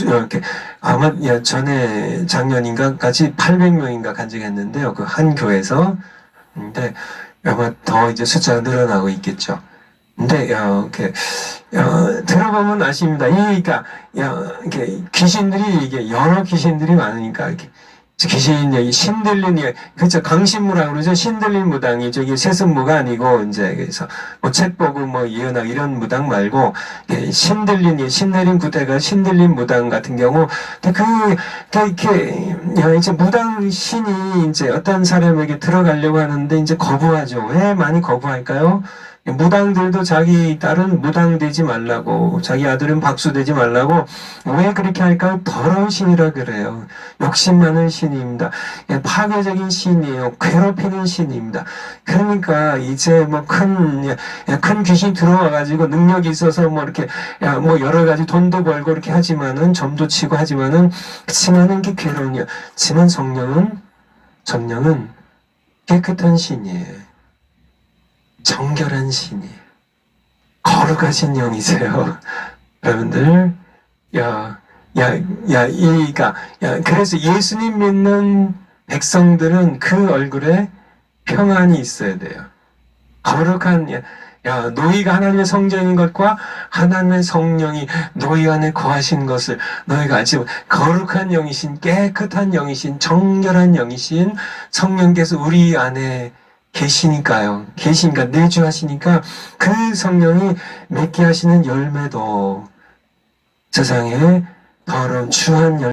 이렇게 아마 전에 작년인가 같이 800명인가 간증했는데요. 그 한 교회에서. 근데 아마 더 이제 숫자가 늘어나고 있겠죠. 근데 이렇게 들어보면 아십니다. 그러니까 이렇게 귀신들이 이게 여러 귀신들이 많으니까 이렇게 귀신 신들린 그렇죠. 강신무라고 그러죠. 신들린 무당이 세습무가 아니고 이제 그래서 책 보고 예언하고 이런 무당 말고 신내린 구대가 신들린 무당 같은 경우 이렇게 이제 무당 신이 이제 어떤 사람에게 들어가려고 하는데 이제 거부하죠. 왜 많이 거부할까요? 무당들도 자기 딸은 무당되지 말라고, 자기 아들은 박수되지 말라고. 왜 그렇게 할까요? 더러운 신이라 그래요. 욕심 많은 신입니다. 파괴적인 신이에요. 괴롭히는 신입니다. 그러니까 이제 뭐 큰 귀신 들어와가지고 능력이 있어서 뭐 이렇게 뭐 여러 가지 돈도 벌고 이렇게 하지만은, 점도 치고 하지만은, 그치만은 게 괴로운요. 지만 정령은 깨끗한 신이에요. 정결한 신이, 거룩하신 영이세요. 여러분들, 그래서 예수님 믿는 백성들은 그 얼굴에 평안이 있어야 돼요. 거룩한, 너희가 하나님의 성전인 것과 하나님의 성령이 너희 안에 거하신 것을 너희가 알지. 거룩한 영이신, 깨끗한 영이신, 정결한 영이신 성령께서 우리 안에 계시니까 내주하시니까 그 성령이 맺게 하시는 열매도 세상에 더러운 추한 열매